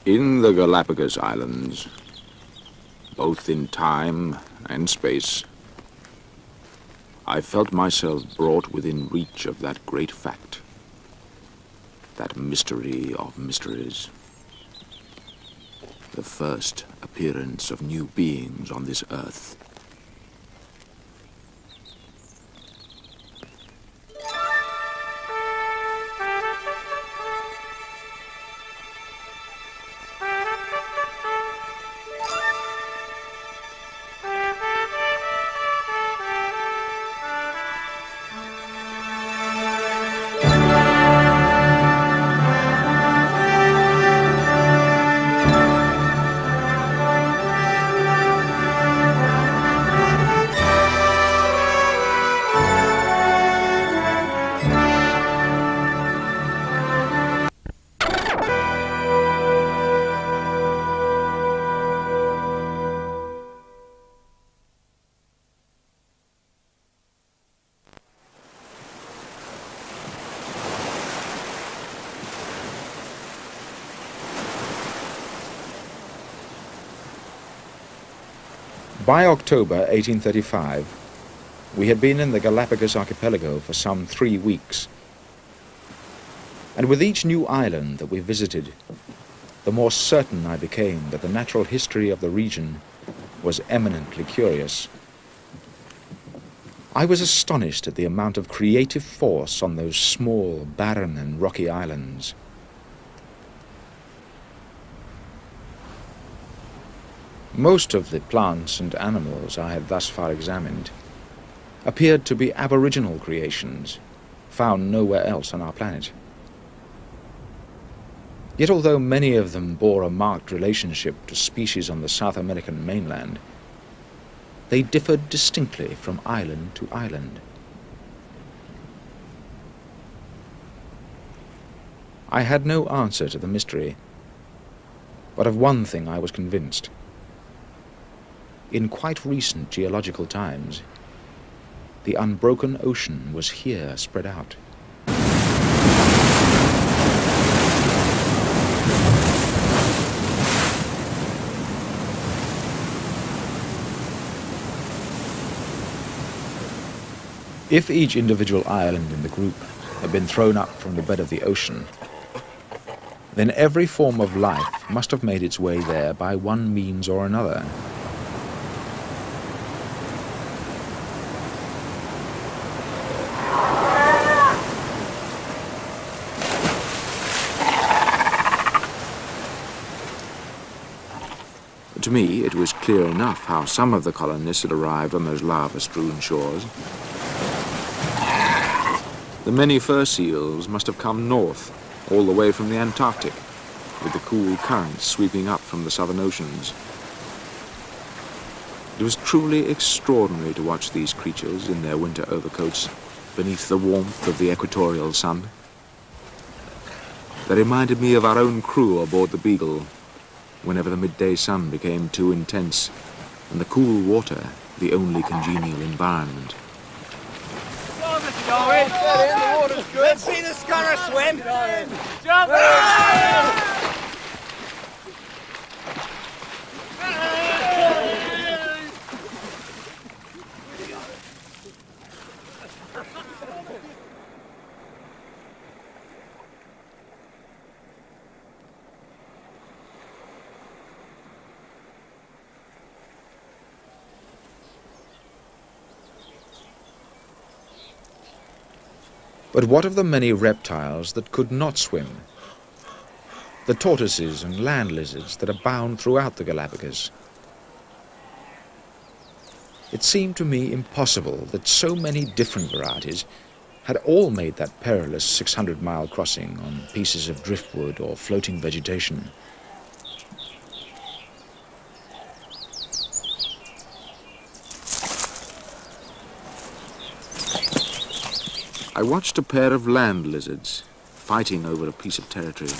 In the Galapagos Islands, both in time and space, I felt myself brought within reach of that great fact, that mystery of mysteries, the first appearance of new beings on this earth. By October 1835, we had been in the Galapagos archipelago for some 3 weeks. And with each new island that we visited, the more certain I became that the natural history of the region was eminently curious. I was astonished at the amount of creative force on those small, barren and rocky islands. Most of the plants and animals I had thus far examined appeared to be aboriginal creations, found nowhere else on our planet. Yet although many of them bore a marked relationship to species on the South American mainland, they differed distinctly from island to island. I had no answer to the mystery, but of one thing I was convinced. In quite recent geological times, the unbroken ocean was here spread out. If each individual island in the group had been thrown up from the bed of the ocean, then every form of life must have made its way there by one means or another. To me, it was clear enough how some of the colonists had arrived on those lava-strewn shores. The many fur seals must have come north, all the way from the Antarctic, with the cool currents sweeping up from the southern oceans. It was truly extraordinary to watch these creatures in their winter overcoats beneath the warmth of the equatorial sun. They reminded me of our own crew aboard the Beagle, whenever the midday sun became too intense and the cool water the only congenial environment. Darwin, the water's good. Let's see the scunner swim. Jump in! But what of the many reptiles that could not swim? The tortoises and land lizards that abound throughout the Galapagos? It seemed to me impossible that so many different varieties had all made that perilous 600-mile crossing on pieces of driftwood or floating vegetation. I watched a pair of land lizards fighting over a piece of territory.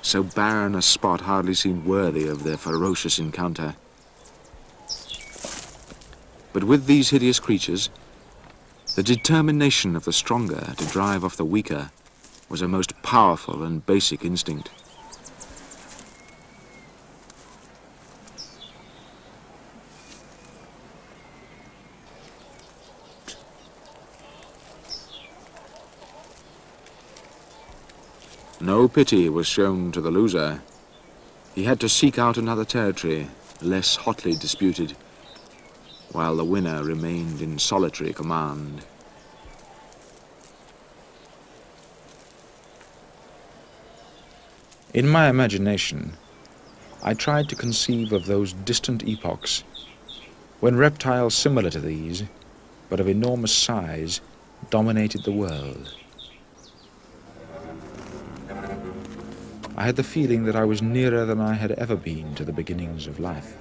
So barren a spot hardly seemed worthy of their ferocious encounter. But with these hideous creatures, The determination of the stronger to drive off the weaker was a most powerful and basic instinct. No pity was shown to the loser. He had to seek out another territory, less hotly disputed, while the winner remained in solitary command. In my imagination, I tried to conceive of those distant epochs when reptiles similar to these, but of enormous size, dominated the world. I had the feeling that I was nearer than I had ever been to the beginnings of life.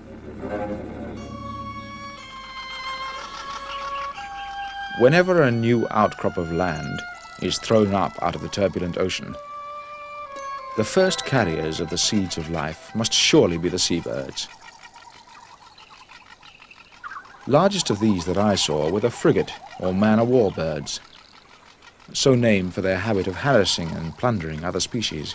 Whenever a new outcrop of land is thrown up out of the turbulent ocean, the first carriers of the seeds of life must surely be the seabirds. Largest of these that I saw were the frigate or man-of-war birds, so named for their habit of harassing and plundering other species.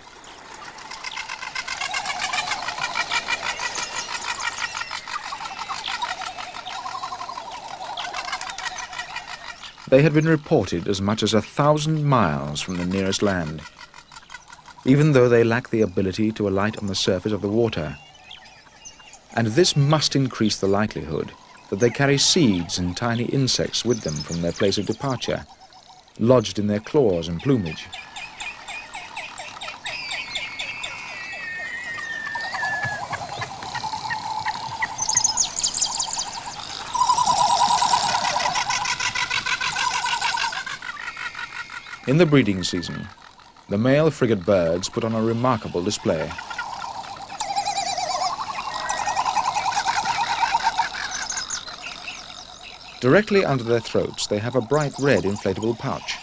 They had been reported as much as 1,000 miles from the nearest land, even though they lack the ability to alight on the surface of the water. And this must increase the likelihood that they carry seeds and tiny insects with them from their place of departure, lodged in their claws and plumage. In the breeding season, the male frigate birds put on a remarkable display. Directly under their throats, they have a bright red inflatable pouch.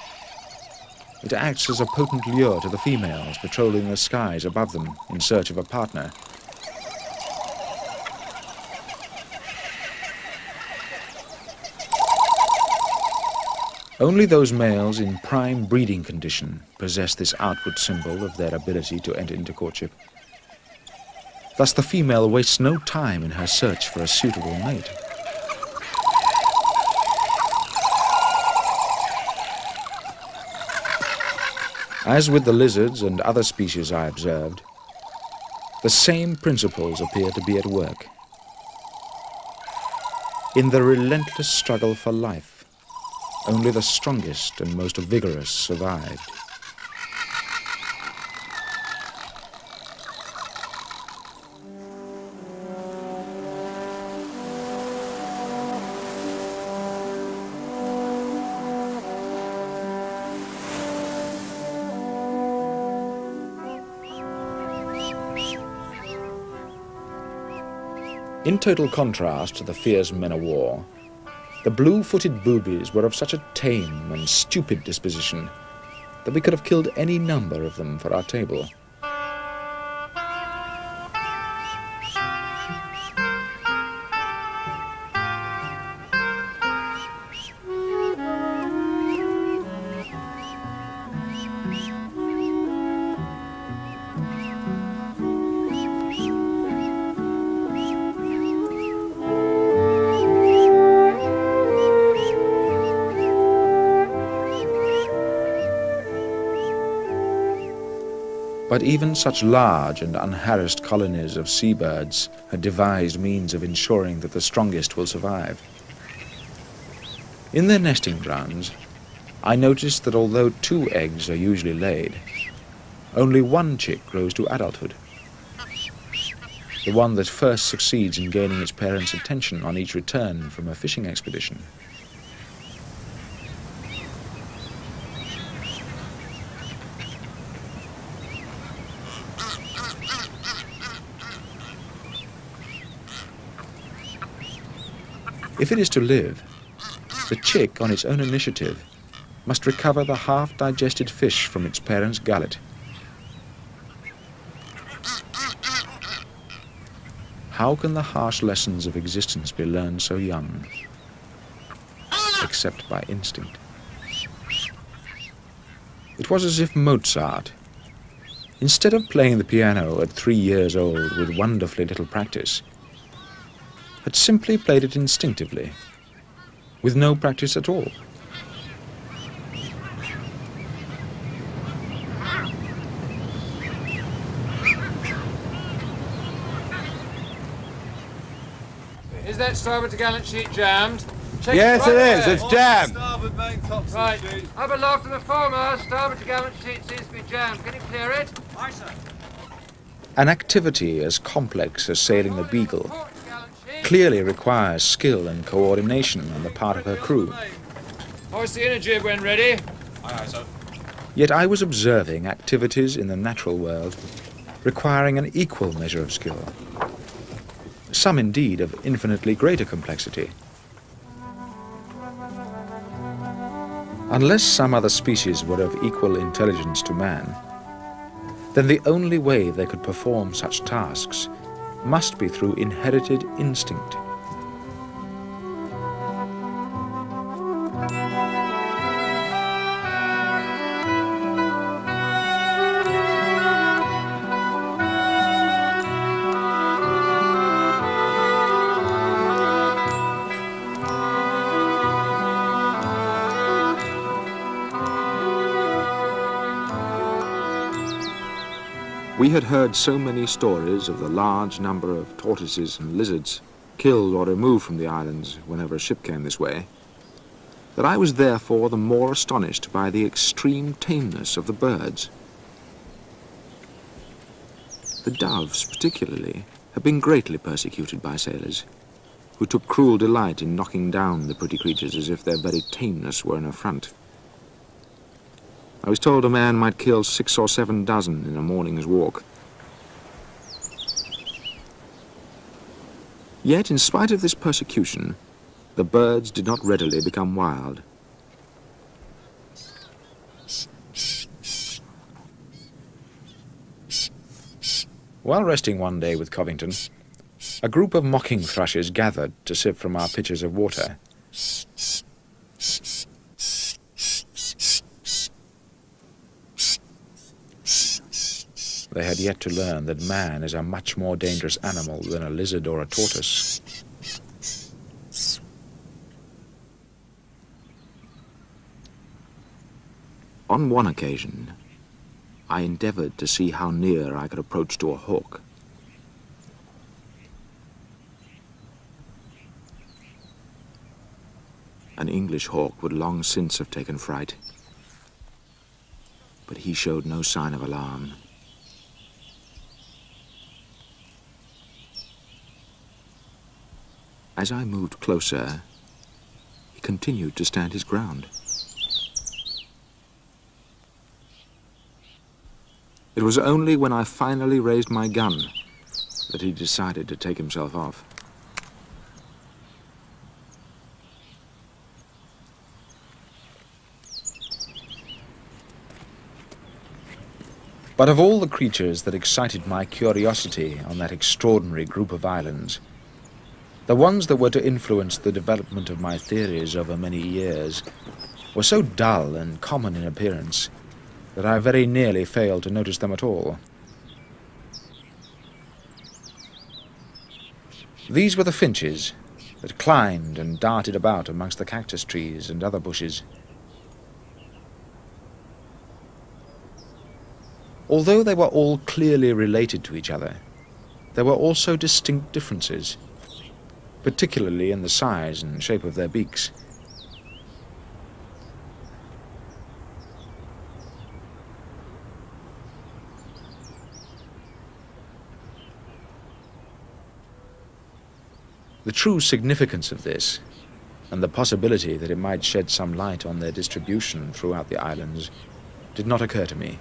It acts as a potent lure to the females patrolling the skies above them in search of a partner. Only those males in prime breeding condition possess this outward symbol of their ability to enter into courtship. Thus the female wastes no time in her search for a suitable mate. As with the lizards and other species I observed, the same principles appear to be at work. In the relentless struggle for life, only the strongest and most vigorous survived. In total contrast to the fierce men-of-war, the blue-footed boobies were of such a tame and stupid disposition that we could have killed any number of them for our table. But even such large and unharassed colonies of seabirds had devised means of ensuring that the strongest will survive. In their nesting grounds, I noticed that although 2 eggs are usually laid, only 1 chick grows to adulthood. The one that first succeeds in gaining its parents' attention on each return from a fishing expedition. If it is to live, the chick, on its own initiative, must recover the half-digested fish from its parent's gullet. How can the harsh lessons of existence be learned so young, except by instinct? It was as if Mozart, instead of playing the piano at 3 years old with wonderfully little practice, had simply played it instinctively, with no practice at all. Is that starboard gallant sheet jammed? Check Yes, right it is. there. It's jammed. Starboard main topsail Right. sheet. Up aloft to the foremast, starboard gallant sheet seems to be jammed. Can you clear it? Aye, sir. An activity as complex as sailing the Beagle Port gallant sheet. clearly requires skill and coordination on the part of her crew. Hoist the inner jib when ready. Aye, aye, sir. Yet I was observing activities in the natural world requiring an equal measure of skill, some indeed of infinitely greater complexity. Unless some other species were of equal intelligence to man, then the only way they could perform such tasks must be through inherited instinct. We had heard so many stories of the large number of tortoises and lizards killed or removed from the islands whenever a ship came this way, that I was therefore the more astonished by the extreme tameness of the birds. The doves, particularly, have been greatly persecuted by sailors, who took cruel delight in knocking down the pretty creatures as if their very tameness were an affront. I was told a man might kill 6 or 7 dozen in a morning's walk. Yet, in spite of this persecution, the birds did not readily become wild. While resting one day with Covington, a group of mocking thrushes gathered to sip from our pitchers of water. They had yet to learn that man is a much more dangerous animal than a lizard or a tortoise. On one occasion, I endeavored to see how near I could approach to a hawk. An English hawk would long since have taken fright, but he showed no sign of alarm. As I moved closer, he continued to stand his ground. It was only when I finally raised my gun that he decided to take himself off. But of all the creatures that excited my curiosity on that extraordinary group of islands, the ones that were to influence the development of my theories over many years were so dull and common in appearance that I very nearly failed to notice them at all. These were the finches that climbed and darted about amongst the cactus trees and other bushes. Although they were all clearly related to each other, there were also distinct differences, particularly in the size and shape of their beaks. The true significance of this, and the possibility that it might shed some light on their distribution throughout the islands, did not occur to me,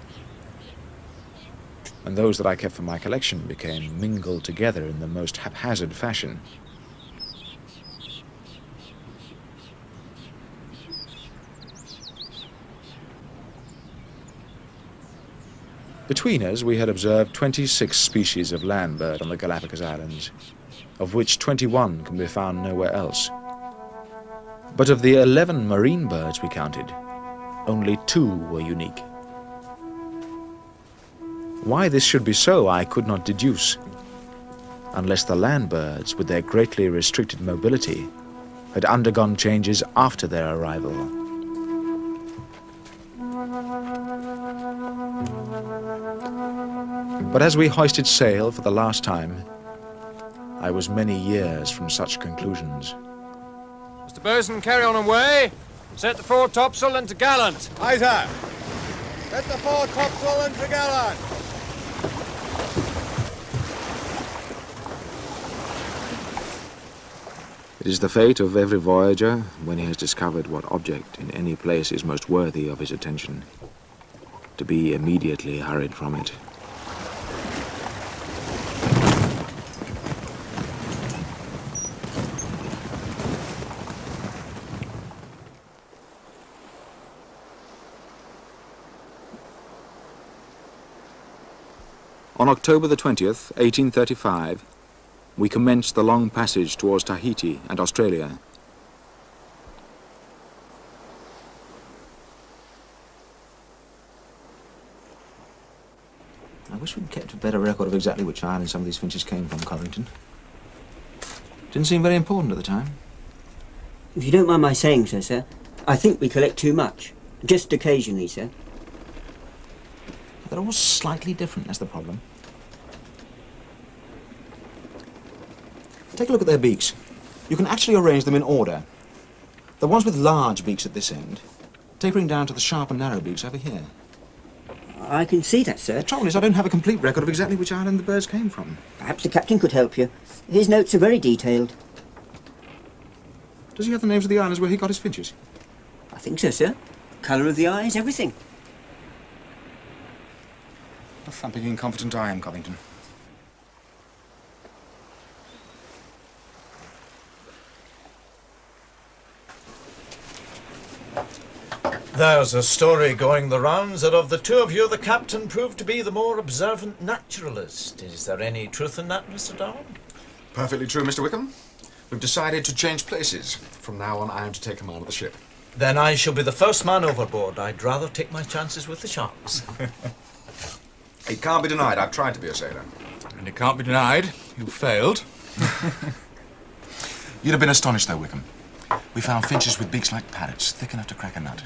and those that I kept for my collection became mingled together in the most haphazard fashion. Between us, we had observed 26 species of land bird on the Galapagos Islands, of which 21 can be found nowhere else. But of the 11 marine birds we counted, only 2 were unique. Why this should be so, I could not deduce, unless the land birds, with their greatly restricted mobility, had undergone changes after their arrival. But as we hoisted sail for the last time, I was many years from such conclusions. Mr. Bosun, carry on away. Set the fore topsail and to gallant. Aye, sir. Set the fore topsail and to gallant. It is the fate of every voyager, when he has discovered what object in any place is most worthy of his attention, to be immediately hurried from it. On October the 20th, 1835, we commenced the long passage towards Tahiti and Australia. I wish we'd kept a better record of exactly which island some of these finches came from, Covington. Didn't seem very important at the time. If you don't mind my saying so, sir, I think we collect too much. Just occasionally, sir. They're all slightly different, that's the problem. Take a look at their beaks. You can actually arrange them in order. The ones with large beaks at this end, tapering down to the sharp and narrow beaks over here. I can see that, sir. The trouble is I don't have a complete record of exactly which island the birds came from. Perhaps the captain could help you. His notes are very detailed. Does he have the names of the islands where he got his finches? I think so, sir. Colour of the eyes, everything. A thumping incompetent I am, Covington. There's a story going the rounds that of the two of you, the captain proved to be the more observant naturalist. Is there any truth in that, Mr. Darwin? Perfectly true, Mr. Wickham. We've decided to change places. From now on, I am to take command of the ship. Then I shall be the first man overboard. I'd rather take my chances with the sharks. It can't be denied. I've tried to be a sailor. And it can't be denied. You failed. You'd have been astonished, though, Wickham. We found finches with beaks like parrots, thick enough to crack a nut.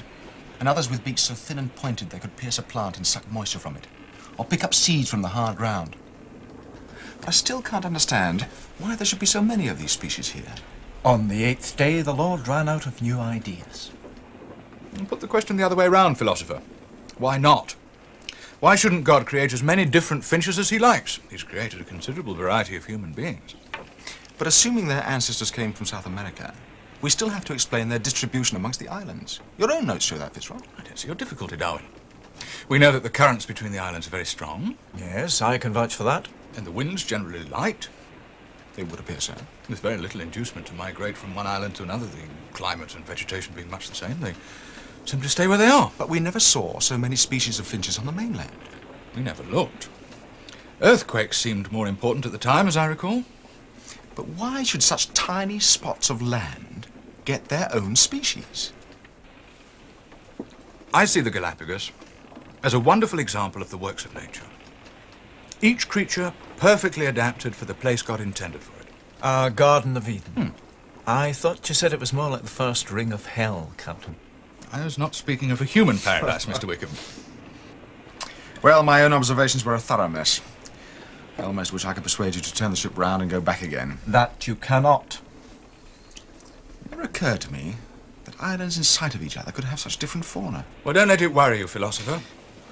And others with beaks so thin and pointed they could pierce a plant and suck moisture from it. Or pick up seeds from the hard ground. But I still can't understand why there should be so many of these species here. On the 8th day, the Lord ran out of new ideas. And put the question the other way round, philosopher. Why not? Why shouldn't God create as many different finches as he likes? He's created a considerable variety of human beings. But assuming their ancestors came from South America, we still have to explain their distribution amongst the islands. Your own notes show that, FitzRoy. I don't see your difficulty, Darwin. We know that the currents between the islands are very strong. Yes, I can vouch for that. And the winds generally light. It would appear so. There's very little inducement to migrate from one island to another, the climate and vegetation being much the same. They simply stay where they are. But we never saw so many species of finches on the mainland. We never looked. Earthquakes seemed more important at the time, as I recall. But why should such tiny spots of land get their own species? I see the Galapagos as a wonderful example of the works of nature. Each creature perfectly adapted for the place God intended for it. Our Garden of Eden. I thought you said it was more like the first ring of hell, Captain. I was not speaking of a human paradise, Mr. Wickham. Well, my own observations were a thorough mess. I almost wish I could persuade you to turn the ship round and go back again. That you cannot. It never occurred to me that islands in sight of each other could have such different fauna. Well, don't let it worry you, philosopher.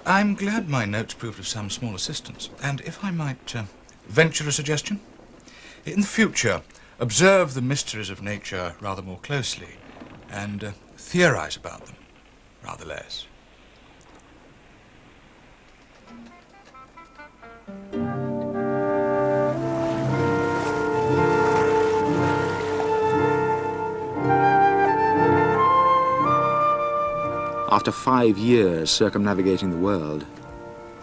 I'm glad my notes proved of some small assistance. And if I might venture a suggestion, in the future, observe the mysteries of nature rather more closely and theorize about them rather less. After 5 years circumnavigating the world,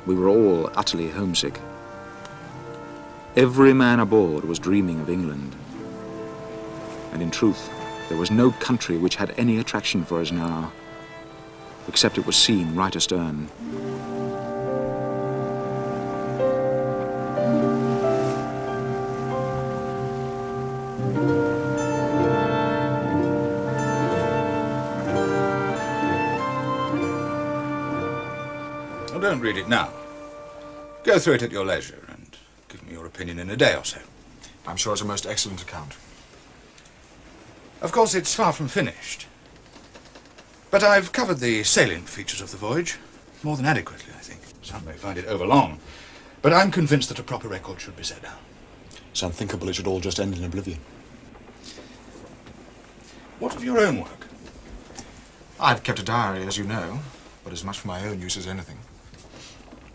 we were all utterly homesick. Every man aboard was dreaming of England. And in truth, there was no country which had any attraction for us now, except it was seen right astern. don't read it now. Go through it at your leisure and give me your opinion in a day or so. I'm sure it's a most excellent account. Of course, it's far from finished. But I've covered the salient features of the voyage more than adequately, I think. Some may find it overlong, but I'm convinced that a proper record should be set down. It's unthinkable it should all just end in oblivion. What of your own work? I've kept a diary, as you know, but as much for my own use as anything.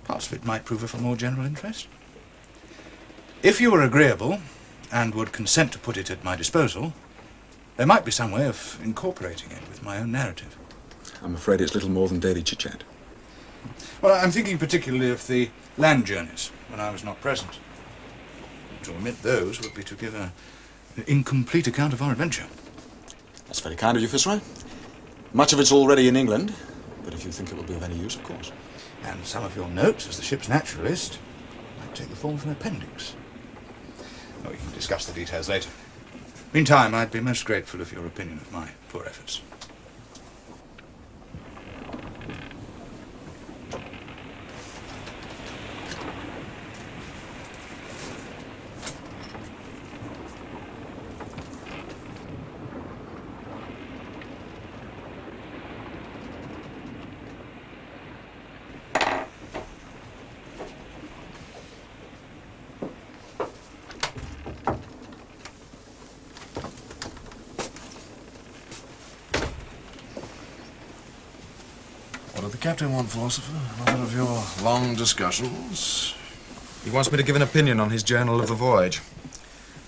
Parts of it might prove of a more general interest. If you were agreeable, and would consent to put it at my disposal, there might be some way of incorporating it with my own narrative. I'm afraid it's little more than daily chit-chat. Well, I'm thinking particularly of the land journeys, when I was not present. To omit those would be to give an incomplete account of our adventure. That's very kind of you, FitzRoy. Much of it's already in England, but if you think it will be of any use, of course. And some of your notes, as the ship's naturalist, might take the form of an appendix. Oh, we can discuss the details later. Meantime, I'd be most grateful of your opinion of my poor efforts. What did the captain want, philosopher? Another of your long discussions? He wants me to give an opinion on his journal of the voyage,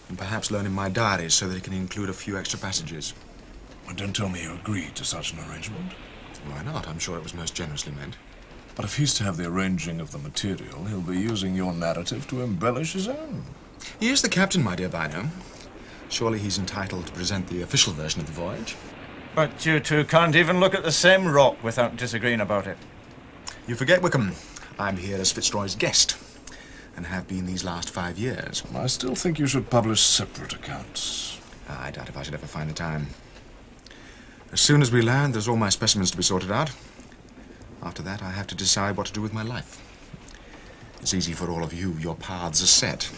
and perhaps learn in my diaries so that he can include a few extra passages. Well, don't tell me you agreed to such an arrangement. Why not? I'm sure it was most generously meant. But if he's to have the arranging of the material, he'll be using your narrative to embellish his own. He is the captain, my dear Bino. Surely he's entitled to present the official version of the voyage. But you two can't even look at the same rock without disagreeing about it. You forget, Wickham. I'm here as FitzRoy's guest, and have been these last 5 years. I still think you should publish separate accounts. I doubt if I should ever find the time. As soon as we land, there's all my specimens to be sorted out. After that, I have to decide what to do with my life. It's easy for all of you. Your paths are set.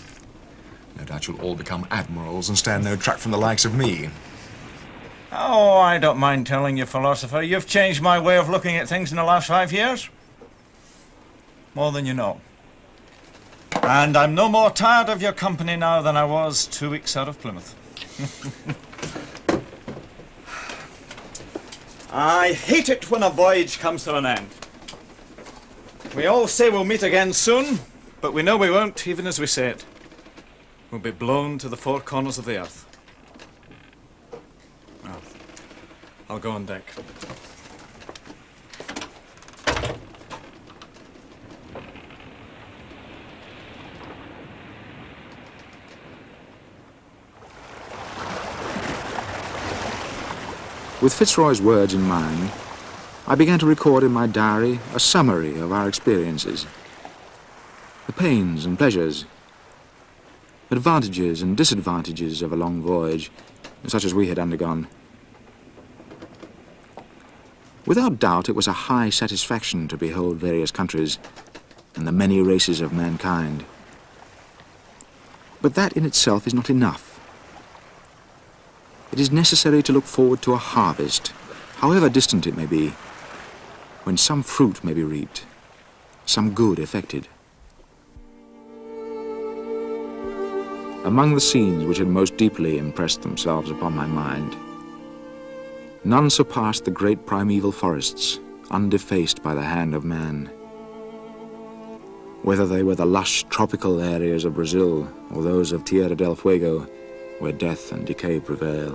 No doubt you'll all become admirals and stand no track from the likes of me. Oh, I don't mind telling you, philosopher, you've changed my way of looking at things in the last 5 years. More than you know. And I'm no more tired of your company now than I was 2 weeks out of Plymouth. I hate it when a voyage comes to an end. We all say we'll meet again soon, but we know we won't, even as we say it. We'll be blown to the four corners of the earth. Well, I'll go on deck. With FitzRoy's words in mind, I began to record in my diary a summary of our experiences. The pains and pleasures, advantages and disadvantages of a long voyage, such as we had undergone. Without doubt, it was a high satisfaction to behold various countries and the many races of mankind. But that in itself is not enough. It is necessary to look forward to a harvest, however distant it may be, when some fruit may be reaped, some good effected. Among the scenes which had most deeply impressed themselves upon my mind, none surpassed the great primeval forests, undefaced by the hand of man. Whether they were the lush tropical areas of Brazil or those of Tierra del Fuego, where death and decay prevail.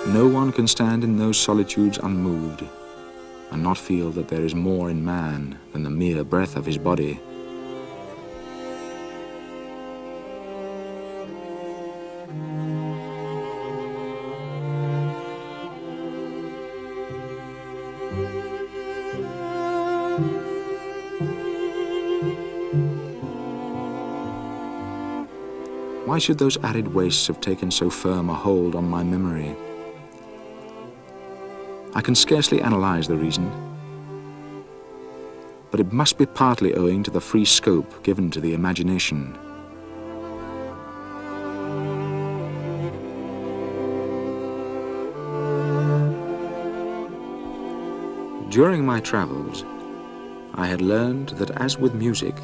No one can stand in those solitudes unmoved, and not feel that there is more in man than the mere breath of his body. Why should those arid wastes have taken so firm a hold on my memory? I can scarcely analyze the reason, but it must be partly owing to the free scope given to the imagination. During my travels, I had learned that, as with music,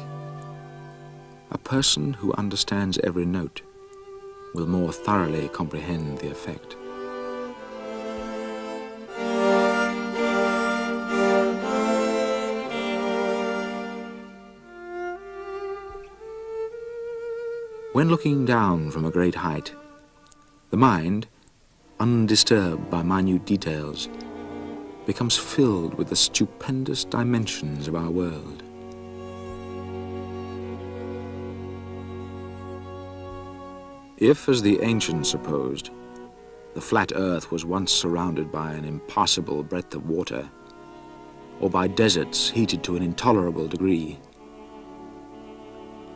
a person who understands every note will more thoroughly comprehend the effect. When looking down from a great height, the mind, undisturbed by minute details, becomes filled with the stupendous dimensions of our world. If, as the ancients supposed, the flat earth was once surrounded by an impassable breadth of water, or by deserts heated to an intolerable degree,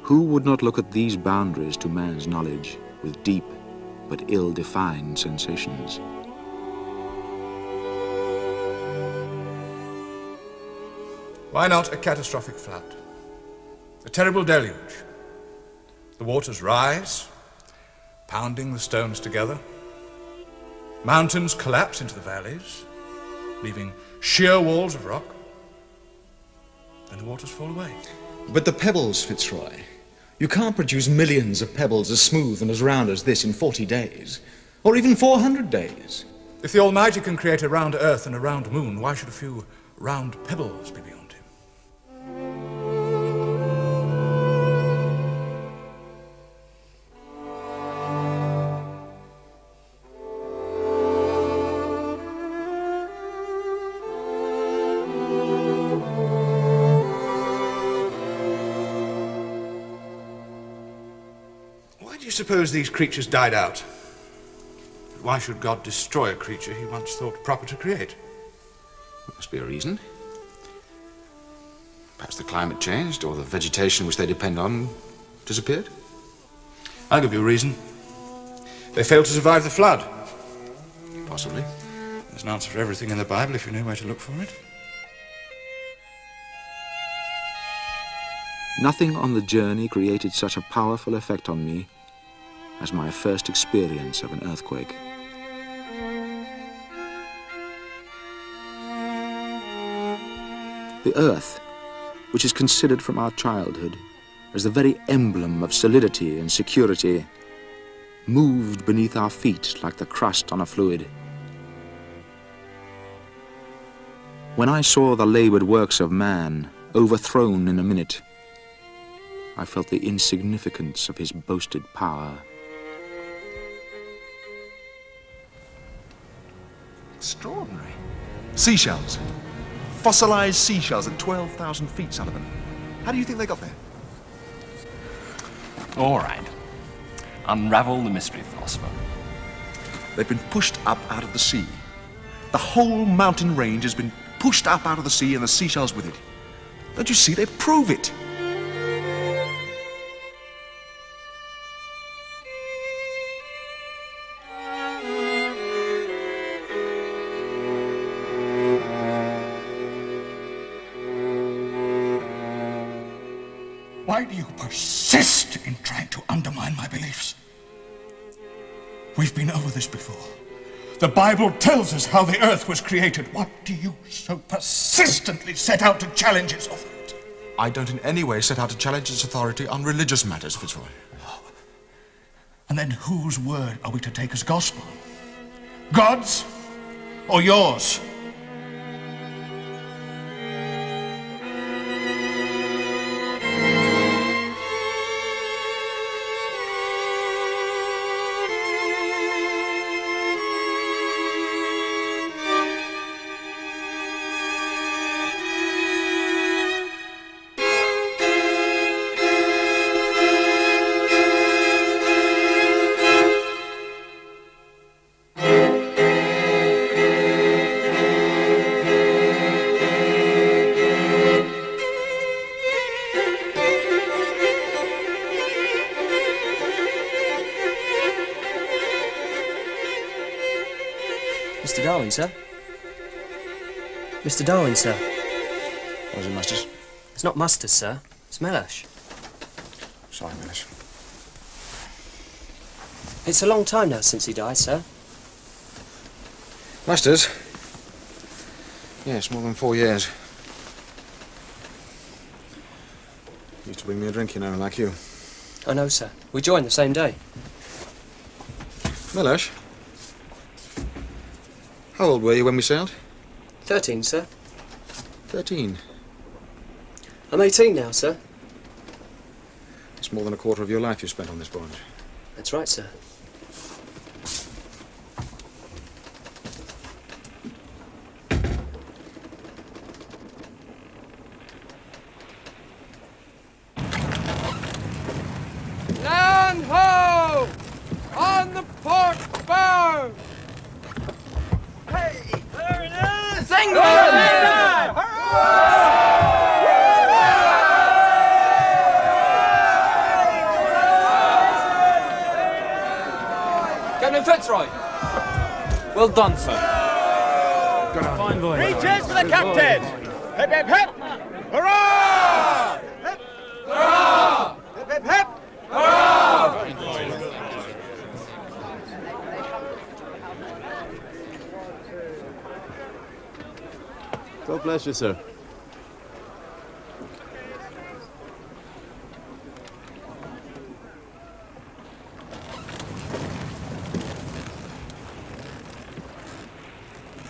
who would not look at these boundaries to man's knowledge with deep but ill-defined sensations? Why not a catastrophic flood? A terrible deluge. The waters rise, pounding the stones together. Mountains collapse into the valleys, leaving sheer walls of rock. Then the waters fall away. But the pebbles, FitzRoy. You can't produce millions of pebbles as smooth and as round as this in 40 days, or even 400 days. If the Almighty can create a round earth and a round moon, why should a few round pebbles be beyond him? Why do you suppose these creatures died out? Why should God destroy a creature he once thought proper to create? There must be a reason. Perhaps the climate changed, or the vegetation which they depend on disappeared. I'll give you a reason. They failed to survive the flood. Possibly. There's an answer for everything in the Bible if you know where to look for it. Nothing on the journey created such a powerful effect on me as my first experience of an earthquake. The earth, which is considered from our childhood as the very emblem of solidity and security, moved beneath our feet like the crust on a fluid. When I saw the labored works of man overthrown in a minute, I felt the insignificance of his boasted power. Extraordinary. Seashells. Fossilized seashells at 12,000 feet, Sullivan. How do you think they got there? All right. Unravel the mystery, philosopher. They've been pushed up out of the sea. The whole mountain range has been pushed up out of the sea and the seashells with it. Don't you see? They prove it. Why do you persist in trying to undermine my beliefs? We've been over this before. The Bible tells us how the earth was created. What do you so persistently set out to challenge its authority? I don't in any way set out to challenge its authority on religious matters, FitzRoy. And then whose word are we to take as gospel? God's or yours? Mr. Darwin, sir. Mr. Darwin, sir. What is it, Masters? It's not mustard, sir. It's Mellish. Sorry, Mellish. It's a long time now since he died, sir. Masters? Yes, more than 4 years. Used to bring me a drink, you know, like you. I know, sir. We joined the same day. Mellish? How old were you when we sailed? 13, sir. 13. I'm 18 now, sir. It's more than a quarter of your life you spent on this voyage. That's right, sir. Land ho! On the port bow! Hey, there it is! Sing Captain FitzRoy! Well done, sir. Fine voyage. 3 cheers for the captain! Hip, hip, hip! Hurrah! Hip! Hurrah! Hip, hip, hip! Hurrah! God bless you, sir.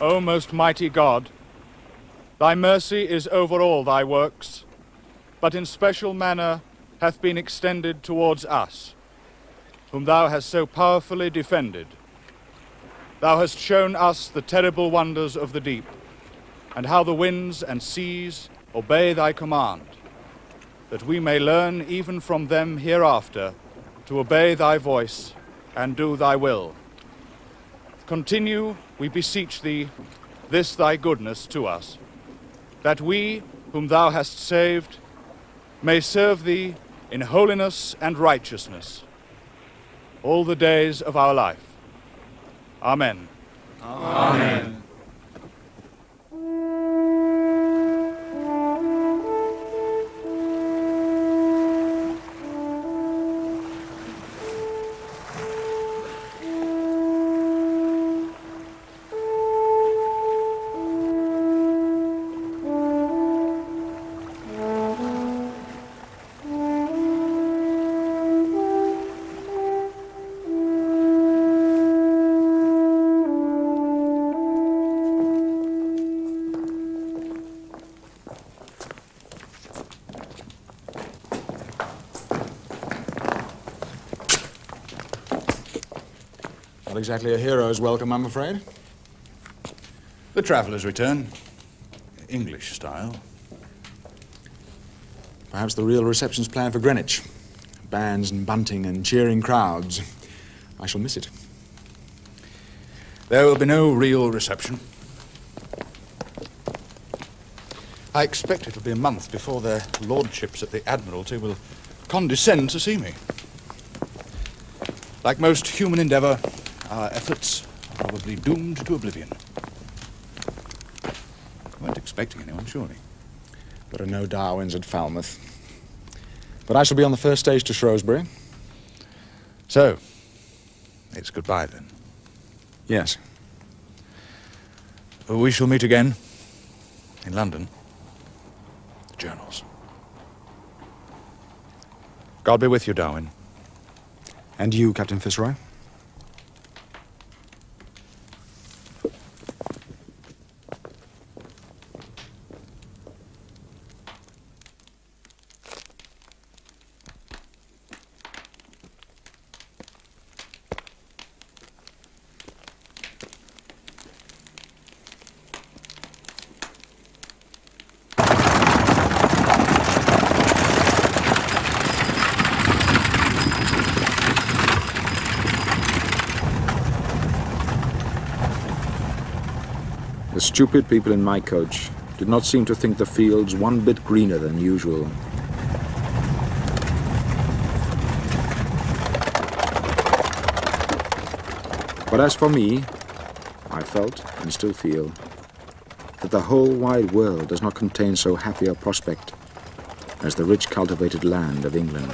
O most mighty God, thy mercy is over all thy works, but in special manner hath been extended towards us, whom thou hast so powerfully defended. Thou hast shown us the terrible wonders of the deep, and how the winds and seas obey thy command, that we may learn even from them hereafter to obey thy voice and do thy will. Continue, we beseech thee, this thy goodness to us, that we, whom thou hast saved, may serve thee in holiness and righteousness all the days of our life. Amen. Amen. Not exactly a hero's welcome, I'm afraid. The traveller's return. English style. Perhaps the real reception's planned for Greenwich. Bands and bunting and cheering crowds. I shall miss it. There will be no real reception. I expect it'll be a month before their lordships at the Admiralty will condescend to see me. Like most human endeavour, our efforts are probably doomed to oblivion. You weren't expecting anyone, surely? There are no Darwins at Falmouth. But I shall be on the first stage to Shrewsbury. So, it's goodbye then? Yes. We shall meet again in London. The journals. God be with you, Darwin. And you, Captain FitzRoy? The stupid people in my coach did not seem to think the fields one bit greener than usual. But as for me, I felt, and still feel, that the whole wide world does not contain so happy a prospect as the rich cultivated land of England.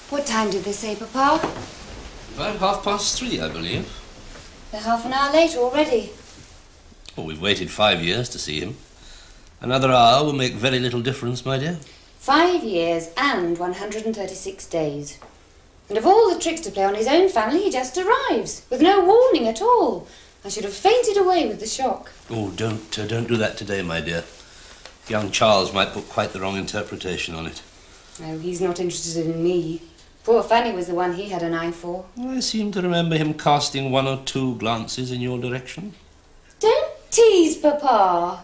What time did they say, Papa? About 3:30, I believe. They're half an hour late already. Well, we've waited 5 years to see him. Another hour will make very little difference, my dear. 5 years and 136 days. And of all the tricks to play on his own family, he just arrives, with no warning at all. I should have fainted away with the shock. Oh, don't do that today, my dear. Young Charles might put quite the wrong interpretation on it. No, he's not interested in me. Poor Fanny was the one he had an eye for. I seem to remember him casting 1 or 2 glances in your direction. Don't tease, Papa.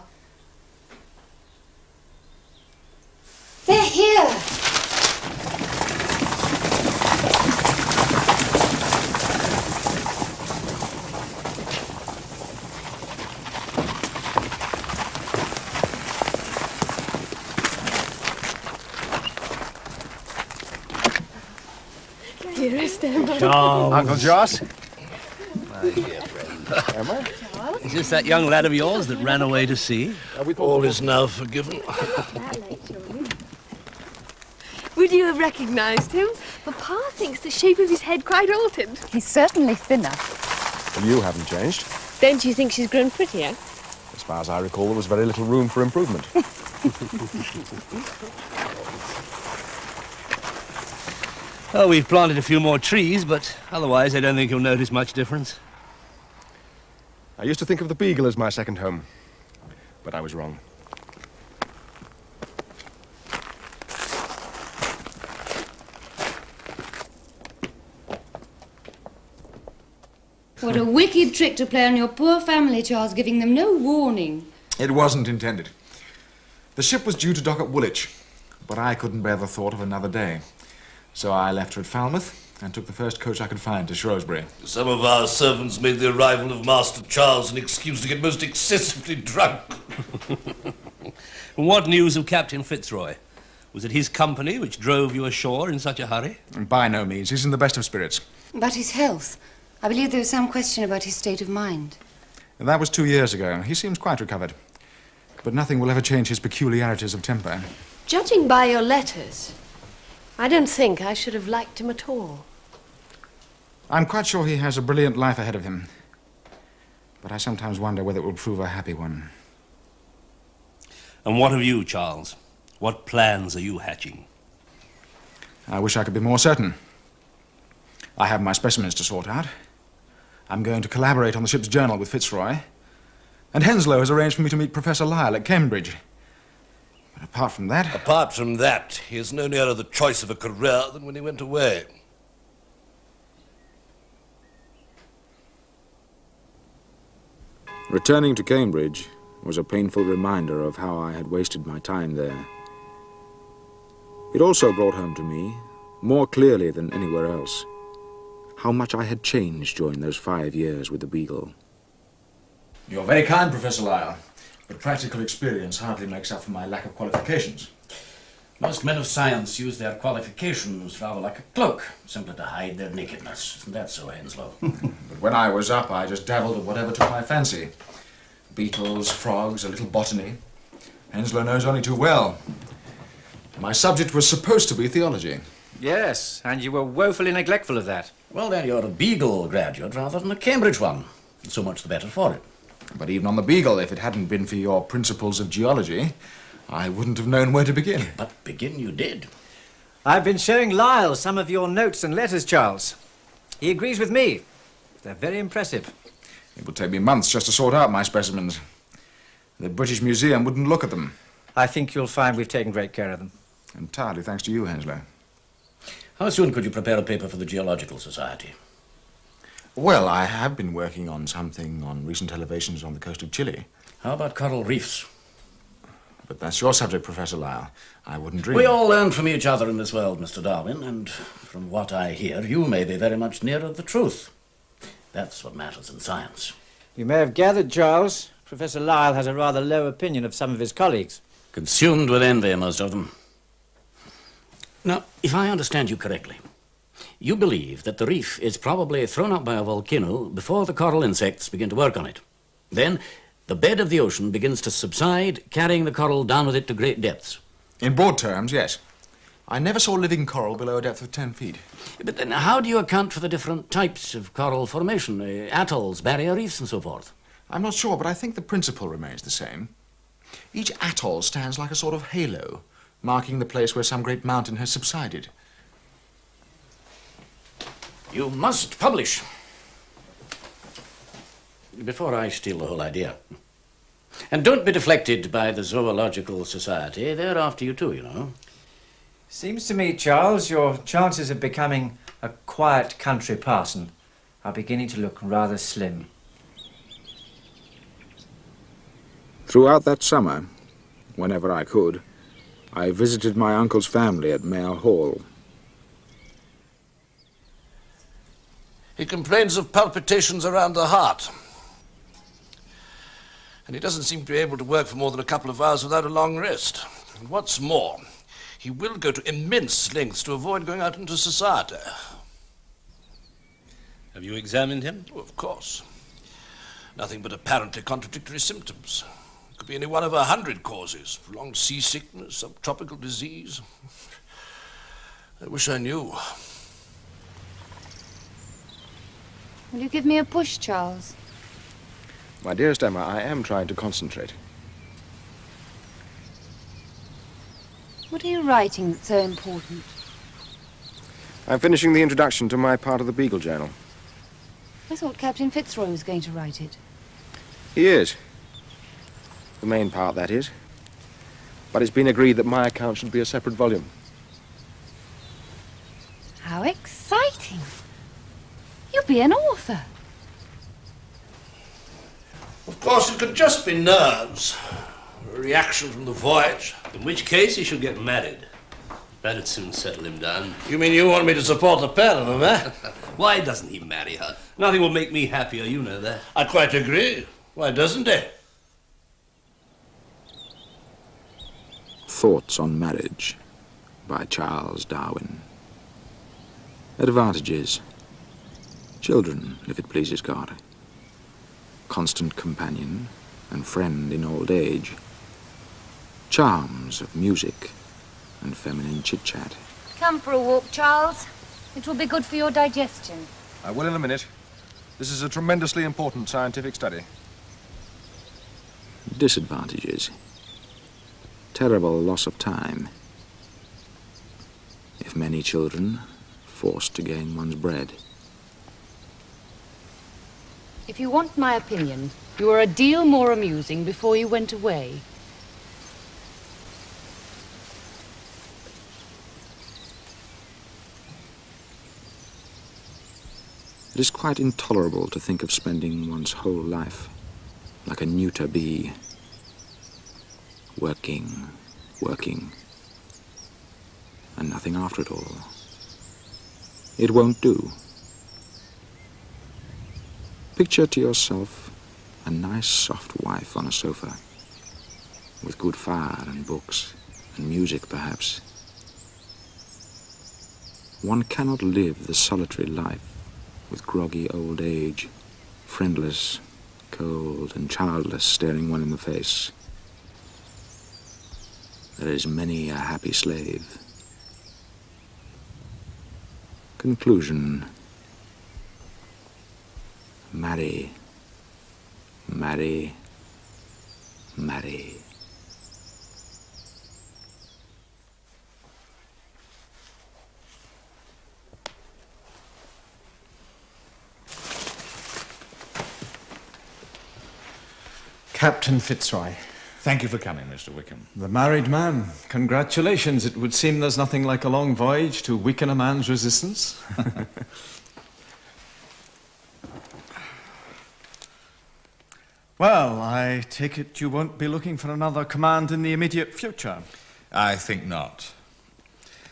They're here. Dearest Emma. Charles. Uncle Joss. My dear friend. Emma? Is this that young lad of yours that ran away to sea? All is now forgiven. Would you have recognised him? Papa thinks the shape of his head quite altered. He's certainly thinner. Well, you haven't changed. Don't you think she's grown prettier? As far as I recall, there was very little room for improvement. Oh, we've planted a few more trees, but otherwise I don't think you'll notice much difference. I used to think of the Beagle as my second home, but I was wrong. What a wicked trick to play on your poor family, Charles, giving them no warning. It wasn't intended. The ship was due to dock at Woolwich, but I couldn't bear the thought of another day. So I left her at Falmouth and took the first coach I could find to Shrewsbury. Some of our servants made the arrival of Master Charles an excuse to get most excessively drunk. What news of Captain FitzRoy? Was it his company which drove you ashore in such a hurry? By no means. He's in the best of spirits. But his health. I believe there was some question about his state of mind. And that was 2 years ago. He seems quite recovered. But nothing will ever change his peculiarities of temper. Judging by your letters, I don't think I should have liked him at all. I'm quite sure he has a brilliant life ahead of him. But I sometimes wonder whether it will prove a happy one. And what of you, Charles? What plans are you hatching? I wish I could be more certain. I have my specimens to sort out. I'm going to collaborate on the ship's journal with FitzRoy. And Henslow has arranged for me to meet Professor Lyle at Cambridge. But apart from that... Apart from that, he is no nearer the choice of a career than when he went away. Returning to Cambridge was a painful reminder of how I had wasted my time there. It also brought home to me, more clearly than anywhere else, how much I had changed during those 5 years with the Beagle. You're very kind, Professor Lyle, but practical experience hardly makes up for my lack of qualifications. Most men of science use their qualifications rather like a cloak, simply to hide their nakedness. Isn't that so, Henslow? But when I was up, I just dabbled at whatever took my fancy. Beetles, frogs, a little botany. Henslow knows only too well. My subject was supposed to be theology. Yes, and you were woefully neglectful of that. Well, then you're a Beagle graduate rather than a Cambridge one. So much the better for it. But even on the Beagle, if it hadn't been for your principles of geology, I wouldn't have known where to begin. But begin you did. I've been showing Lyle some of your notes and letters, Charles. He agrees with me. They're very impressive. It would take me months just to sort out my specimens. The British Museum wouldn't look at them. I think you'll find we've taken great care of them. Entirely thanks to you, Henslow. How soon could you prepare a paper for the Geological Society? Well, I have been working on something on recent elevations on the coast of Chile. How about coral reefs? But that's your subject, Professor Lyle. I wouldn't dream. We all learn from each other in this world, Mr. Darwin, and from what I hear, you may be very much nearer the truth. That's what matters in science. You may have gathered, Charles, Professor Lyle has a rather low opinion of some of his colleagues. Consumed with envy, most of them. Now, if I understand you correctly, you believe that the reef is probably thrown up by a volcano before the coral insects begin to work on it. Then, the bed of the ocean begins to subside, carrying the coral down with it to great depths. In broad terms, yes. I never saw living coral below a depth of 10 feet. But then how do you account for the different types of coral formation, atolls, barrier reefs, and so forth? I'm not sure, but I think the principle remains the same. Each atoll stands like a sort of halo, marking the place where some great mountain has subsided. You must publish. Before I steal the whole idea. And don't be deflected by the Zoological Society. They're after you too, you know. Seems to me, Charles, your chances of becoming a quiet country parson are beginning to look rather slim. Throughout that summer, whenever I could, I visited my uncle's family at Mayor Hall. He complains of palpitations around the heart. And he doesn't seem to be able to work for more than a couple of hours without a long rest. And what's more, he will go to immense lengths to avoid going out into society. Have you examined him? Oh, of course. Nothing but apparently contradictory symptoms. It could be any one of 100 causes. Prolonged seasickness, subtropical disease. I wish I knew. Will you give me a push, Charles? My dearest Emma, I am trying to concentrate. What are you writing that's so important? I'm finishing the introduction to my part of the Beagle Journal. I thought Captain FitzRoy was going to write it. He is. The main part, that is. But it's been agreed that my account should be a separate volume. How exciting! You'll be an author. Of course, it could just be nerves. A reaction from the voyage. In which case, he should get married. That'd soon settle him down. You mean you want me to support the pair of them, eh? Why doesn't he marry her? Nothing will make me happier, you know that. I quite agree. Why doesn't he? Thoughts on Marriage by Charles Darwin. Advantages. Children, if it pleases God. Constant companion and friend in old age. Charms of music and feminine chit-chat. Come for a walk, Charles. It will be good for your digestion. I will in a minute. This is a tremendously important scientific study. Disadvantages. Terrible loss of time. If many children, forced to gain one's bread. If you want my opinion, you were a deal more amusing before you went away. It is quite intolerable to think of spending one's whole life like a neuter bee, working, and nothing after it all. It won't do. Picture to yourself a nice soft wife on a sofa, with good fire and books and music perhaps. One cannot live the solitary life with groggy old age, friendless, cold and childless, staring one in the face. There is many a happy slave. Conclusion. Marry, marry, marry. Captain FitzRoy. Thank you for coming, Mr. Wickham. The married man. Congratulations. It would seem there's nothing like a long voyage to weaken a man's resistance. Well, I take it you won't be looking for another command in the immediate future. I think not.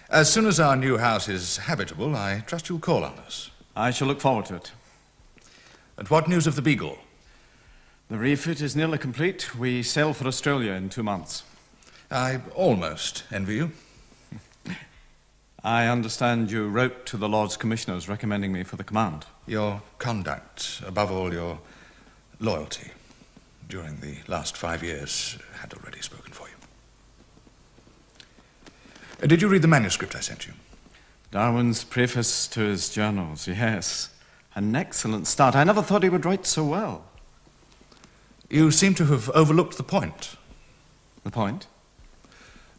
As soon as our new house is habitable, I trust you'll call on us. I shall look forward to it. And what news of the Beagle? The refit is nearly complete. We sail for Australia in 2 months. I almost envy you. I understand you wrote to the Lords Commissioners recommending me for the command. Your conduct, above all your loyalty, during the last 5 years had already spoken for you. Did you read the manuscript I sent you? Darwin's preface to his journals, yes. An excellent start. I never thought he would write so well. You seem to have overlooked the point. The point?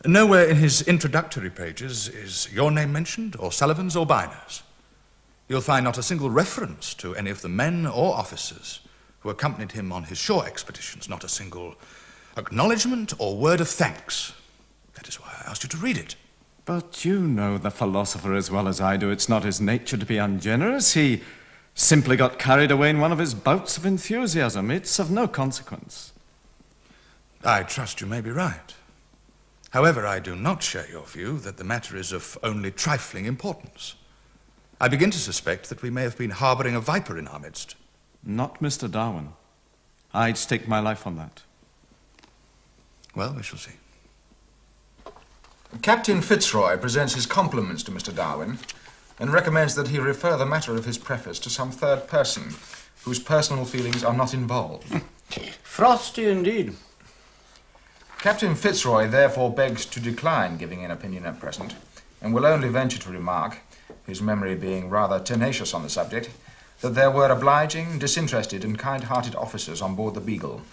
Nowhere in his introductory pages is your name mentioned, or Sullivan's, or Byner's. You'll find not a single reference to any of the men or officers who accompanied him on his shore expeditions, not a single acknowledgement or word of thanks. That is why I asked you to read it. But you know the philosopher as well as I do. It's not his nature to be ungenerous. He simply got carried away in one of his bouts of enthusiasm. It's of no consequence. I trust you may be right. However, I do not share your view that the matter is of only trifling importance. I begin to suspect that we may have been harbouring a viper in our midst. Not Mr. Darwin. I'd stake my life on that. Well, we shall see. Captain FitzRoy presents his compliments to Mr. Darwin and recommends that he refer the matter of his preface to some third person whose personal feelings are not involved. Frosty indeed. Captain FitzRoy therefore begs to decline giving an opinion at present and will only venture to remark, his memory being rather tenacious on the subject, that there were obliging, disinterested and kind-hearted officers on board the Beagle,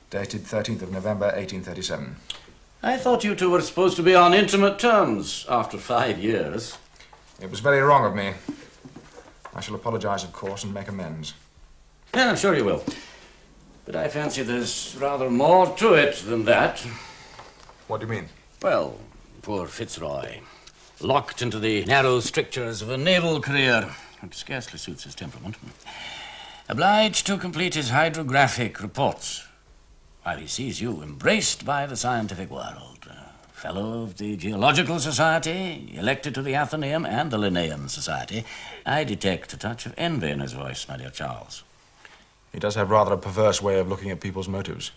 dated 13th of November 1837. I thought you two were supposed to be on intimate terms after 5 years. It was very wrong of me. I shall apologize, of course, and make amends. Yeah, I'm sure you will. But I fancy there's rather more to it than that. What do you mean? Well, poor FitzRoy, locked into the narrow strictures of a naval career, which scarcely suits his temperament. Obliged to complete his hydrographic reports, while he sees you embraced by the scientific world. Fellow of the Geological Society, elected to the Athenaeum and the Linnaean Society, I detect a touch of envy in his voice, my dear Charles. He does have rather a perverse way of looking at people's motives.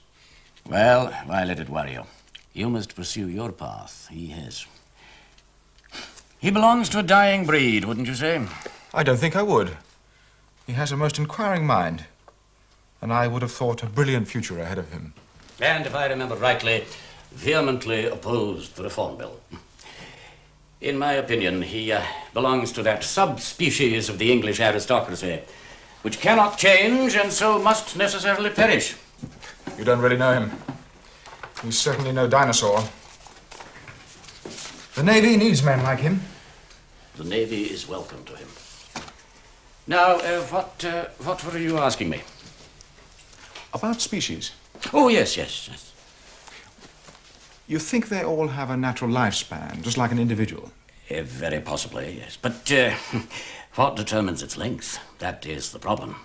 Well, why let it worry you? You must pursue your path. He has. He belongs to a dying breed, wouldn't you say? I don't think I would. He has a most inquiring mind, and I would have thought a brilliant future ahead of him. And, if I remember rightly, vehemently opposed the Reform Bill. In my opinion, he belongs to that subspecies of the English aristocracy, which cannot change and so must necessarily perish. You don't really know him. He's certainly no dinosaur. The Navy needs men like him. The Navy is welcome to him. Now, what were you asking me? About species. Oh, yes. You think they all have a natural lifespan, just like an individual? Very possibly, yes. But what determines its length? That is the problem.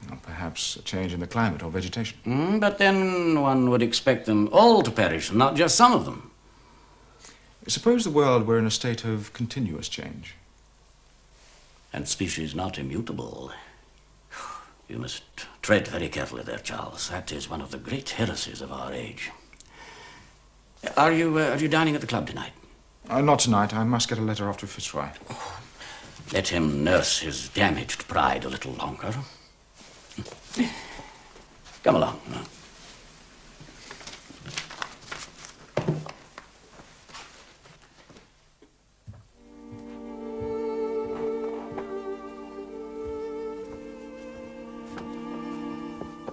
Well, perhaps a change in the climate or vegetation. But then one would expect them all to perish, and not just some of them. Suppose the world were in a state of continuous change. And species not immutable. You must tread very carefully there, Charles. That is one of the great heresies of our age. Are you dining at the club tonight? Not tonight. I must get a letter off to FitzRoy. Let him nurse his damaged pride a little longer. Come along.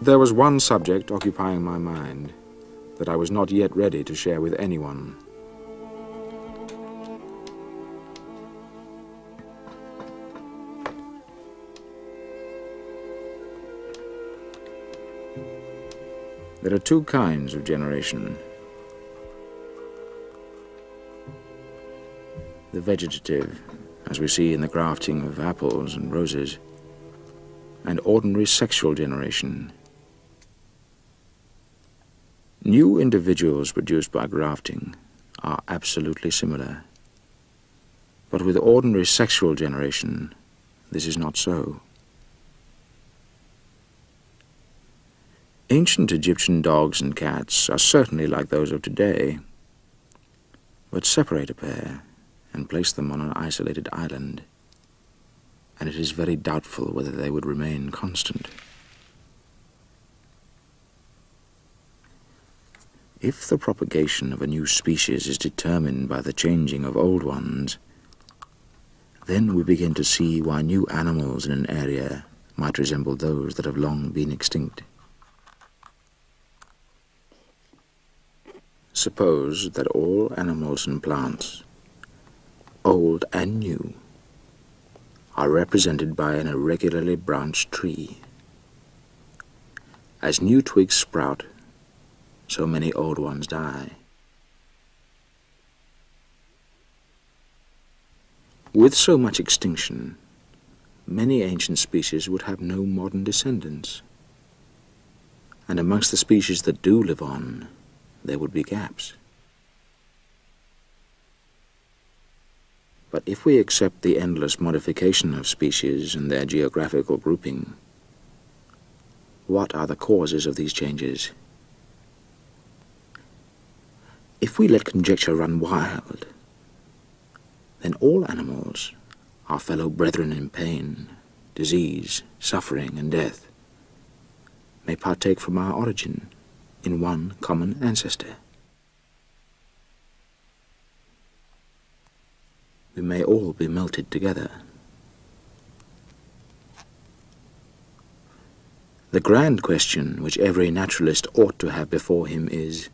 There was one subject occupying my mind that I was not yet ready to share with anyone. There are two kinds of generation. The vegetative, as we see in the grafting of apples and roses, and ordinary sexual generation, New individuals produced by grafting are absolutely similar. But with ordinary sexual generation, this is not so. Ancient Egyptian dogs and cats are certainly like those of today, but separate a pair and place them on an isolated island, and it is very doubtful whether they would remain constant. If the propagation of a new species is determined by the changing of old ones, then we begin to see why new animals in an area might resemble those that have long been extinct. Suppose that all animals and plants, old and new, are represented by an irregularly branched tree. As new twigs sprout, so many old ones die. With so much extinction, many ancient species would have no modern descendants. And amongst the species that do live on, there would be gaps. But if we accept the endless modification of species and their geographical grouping, what are the causes of these changes? If we let conjecture run wild, then all animals, our fellow brethren in pain, disease, suffering, and death, may partake from our origin in one common ancestor. We may all be melted together. The grand question which every naturalist ought to have before him is,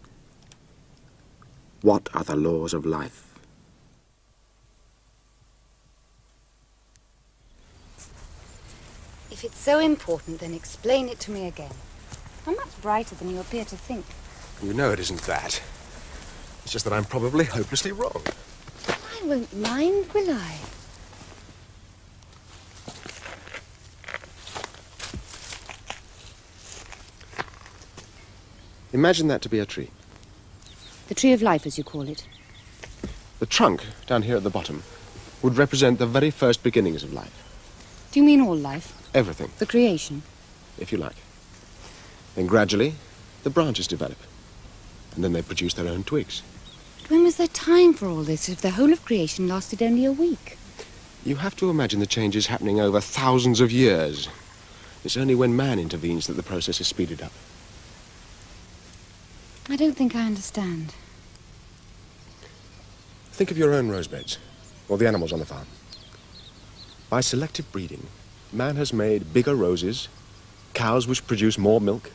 what are the laws of life? If it's so important, then explain it to me again. I'm much brighter than you appear to think. You know it isn't that. It's just that I'm probably hopelessly wrong. I won't mind, will I? Imagine that to be a tree. The tree of life, as you call it. The trunk, down here at the bottom, would represent the very first beginnings of life. Do you mean all life? Everything. The creation? If you like. Then gradually, the branches develop. And then they produce their own twigs. But when was there time for all this if the whole of creation lasted only a week? You have to imagine the changes happening over thousands of years. It's only when man intervenes that the process is speeded up. I don't think I understand. Think of your own rose beds, or the animals on the farm. By selective breeding, man has made bigger roses, cows which produce more milk,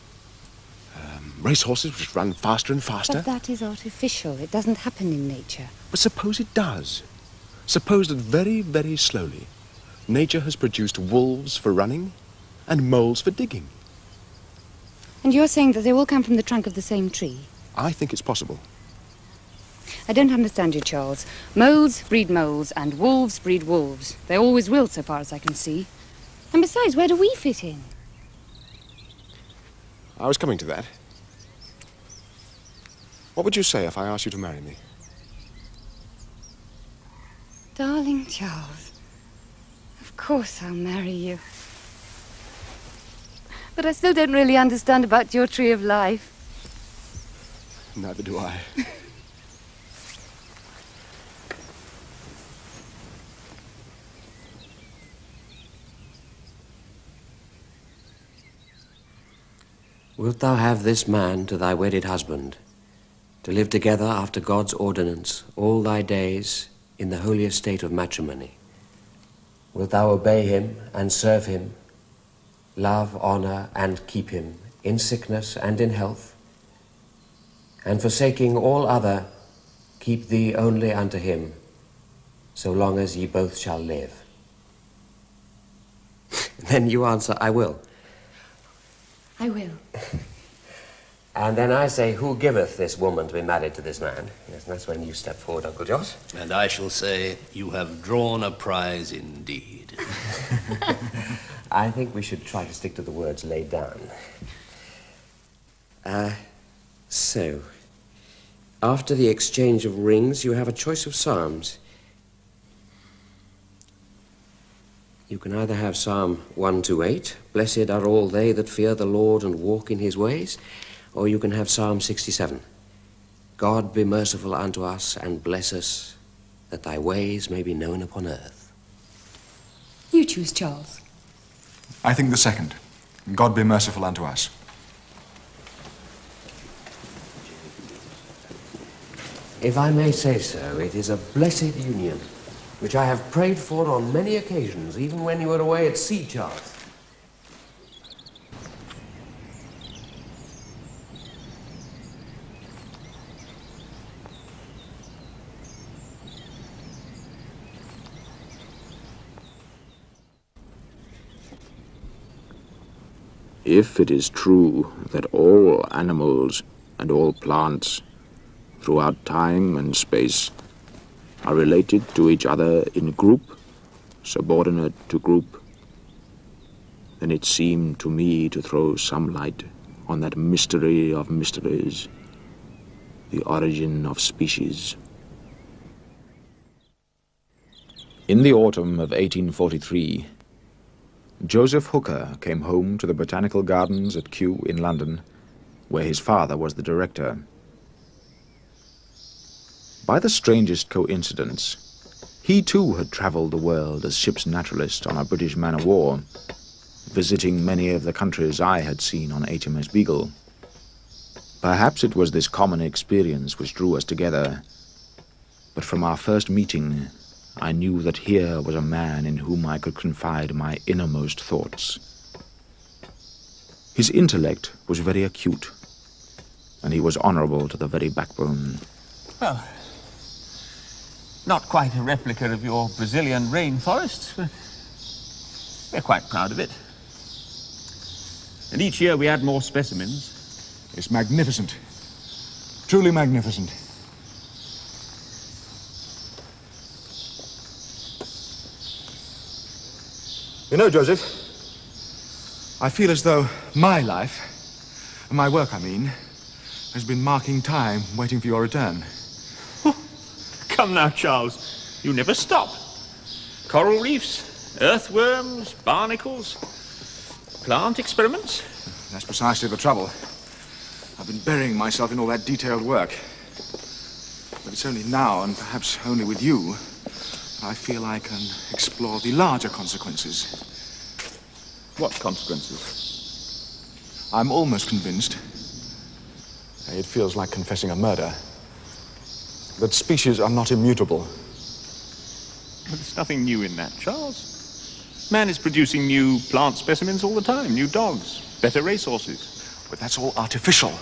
racehorses which run faster and faster. But that is artificial. It doesn't happen in nature. But suppose it does. Suppose that very, very slowly, nature has produced wolves for running and moles for digging. And you're saying that they all come from the trunk of the same tree? I think it's possible. I don't understand you, Charles. Moles breed moles, and wolves breed wolves. They always will, so far as I can see. And besides, where do we fit in? I was coming to that. What would you say if I asked you to marry me? Darling Charles, of course I'll marry you. But I still don't really understand about your tree of life. Neither do I. Wilt thou have this man to thy wedded husband, to live together after God's ordinance all thy days in the holy estate of matrimony? Wilt thou obey him and serve him, love, honor, and keep him in sickness and in health, and forsaking all other, keep thee only unto him, so long as ye both shall live? Then you answer, I will. I will. And then I say, who giveth this woman to be married to this man? Yes, and that's when you step forward, Uncle Josh. And I shall say, you have drawn a prize indeed. I think we should try to stick to the words laid down. So, after the exchange of rings, you have a choice of psalms. You can either have Psalm 128, Blessed are all they that fear the Lord and walk in his ways, or you can have Psalm 67, God be merciful unto us and bless us, that thy ways may be known upon earth. You choose, Charles. I think the second. God be merciful unto us. If I may say so, it is a blessed union, which I have prayed for on many occasions, even when you were away at sea, Charles. If it is true that all animals and all plants throughout time and space are related to each other in group, subordinate to group, then it seemed to me to throw some light on that mystery of mysteries, the origin of species. In the autumn of 1843, Joseph Hooker came home to the Botanical Gardens at Kew in London, where his father was the director. By the strangest coincidence, he too had travelled the world as ship's naturalist on a British man-of-war, visiting many of the countries I had seen on HMS Beagle. Perhaps it was this common experience which drew us together, but from our first meeting, I knew that here was a man in whom I could confide my innermost thoughts. His intellect was very acute, and he was honourable to the very backbone. Well, not quite a replica of your Brazilian rainforests, but we're quite proud of it. And each year we add more specimens. It's magnificent. Truly magnificent. You know, Joseph, I feel as though my life, and my work, I mean, has been marking time waiting for your return. Come now, Charles. You never stop. Coral reefs, earthworms, barnacles, plant experiments. That's precisely the trouble. I've been burying myself in all that detailed work. But it's only now, and perhaps only with you, I feel I can explore the larger consequences. What consequences? I'm almost convinced, it feels like confessing a murder, that species are not immutable. But there's nothing new in that, Charles. Man is producing new plant specimens all the time, new dogs, better racehorses. But that's all artificial,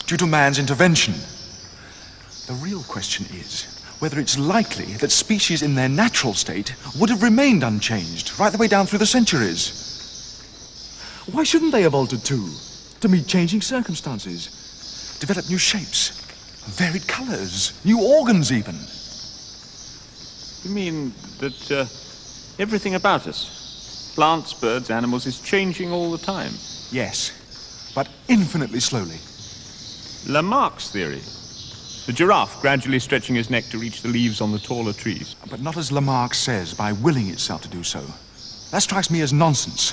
due to man's intervention. The real question is whether it's likely that species in their natural state would have remained unchanged right the way down through the centuries. Why shouldn't they have altered too, to meet changing circumstances, develop new shapes, varied colours, new organs even? You mean that everything about us, plants, birds, animals, is changing all the time? Yes, but infinitely slowly. Lamarck's theory. The giraffe gradually stretching his neck to reach the leaves on the taller trees. But not as Lamarck says, by willing itself to do so. That strikes me as nonsense.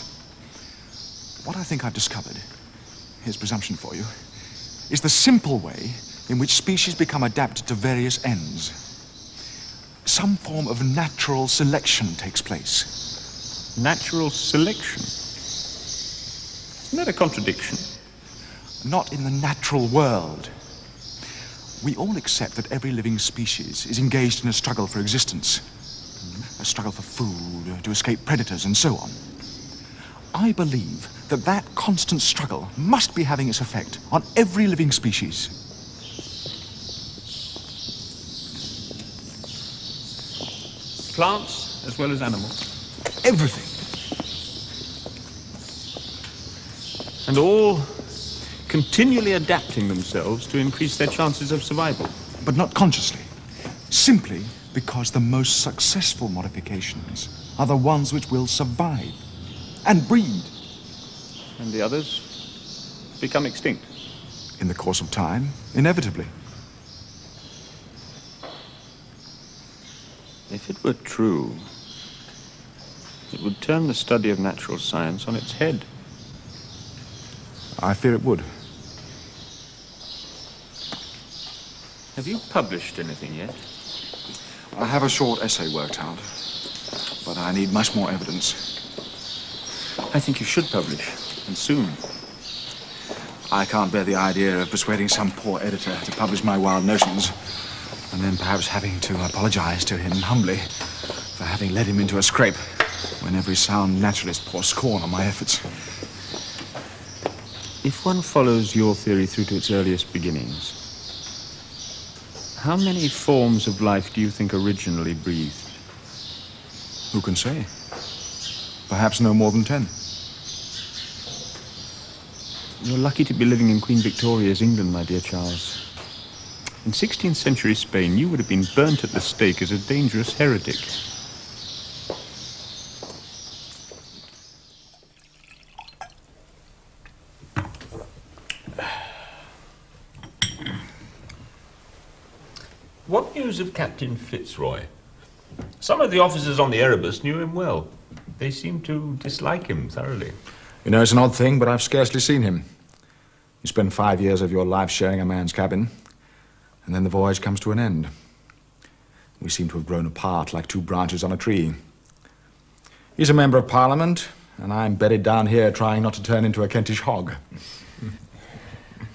What I think I've discovered, here's presumption for you, is the simple way in which species become adapted to various ends. Some form of natural selection takes place. Natural selection? Isn't that a contradiction? Not in the natural world. We all accept that every living species is engaged in a struggle for existence. A struggle for food, to escape predators, and so on. I believe that that constant struggle must be having its effect on every living species. Plants as well as animals? Everything. And all continually adapting themselves to increase their chances of survival. But not consciously. Simply because the most successful modifications are the ones which will survive and breed. And the others become extinct. in the course of time, inevitably. If it were true, it would turn the study of natural science on its head. I fear it would. Have you published anything yet? I have a short essay worked out, but I need much more evidence. I think you should publish, and soon. I can't bear the idea of persuading some poor editor to publish my wild notions, and then perhaps having to apologize to him humbly for having led him into a scrape when every sound naturalist pours scorn on my efforts. If one follows your theory through to its earliest beginnings, how many forms of life do you think originally breathed? Who can say? Perhaps no more than 10. You're lucky to be living in Queen Victoria's England, my dear Charles. In 16th century Spain, you would have been burnt at the stake as a dangerous heretic. What news of Captain FitzRoy? Some of the officers on the Erebus knew him well. They seemed to dislike him thoroughly. You know, it's an odd thing, but I've scarcely seen him. You spend 5 years of your life sharing a man's cabin, and then the voyage comes to an end. We seem to have grown apart like two branches on a tree. He's a member of Parliament, and I'm bedded down here trying not to turn into a Kentish hog.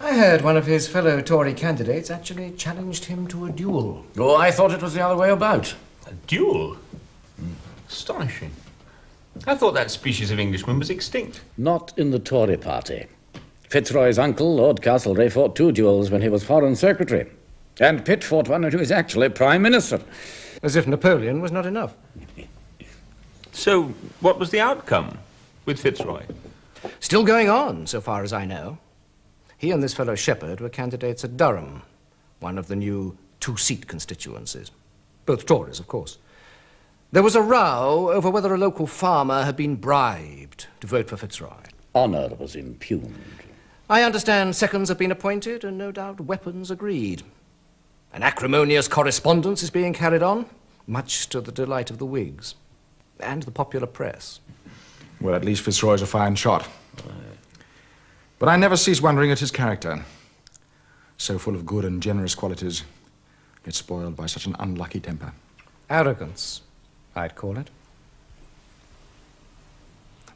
I heard one of his fellow Tory candidates actually challenged him to a duel. Oh, I thought it was the other way about. A duel? Astonishing. I thought that species of Englishman was extinct. Not in the Tory party. FitzRoy's uncle, Lord Castlereagh, fought 2 duels when he was Foreign Secretary. And Pitt fought one when he was actually Prime Minister. As if Napoleon was not enough. So, what was the outcome with FitzRoy? Still going on, so far as I know. He and this fellow Shepherd were candidates at Durham, one of the new 2-seat constituencies. Both Tories, of course. There was a row over whether a local farmer had been bribed to vote for FitzRoy. Honour was impugned. I understand seconds have been appointed and no doubt weapons agreed. An acrimonious correspondence is being carried on, much to the delight of the Whigs and the popular press. Well, at least FitzRoy's a fine shot. But I never cease wondering at his character. So full of good and generous qualities, yet spoiled by such an unlucky temper. Arrogance, I'd call it.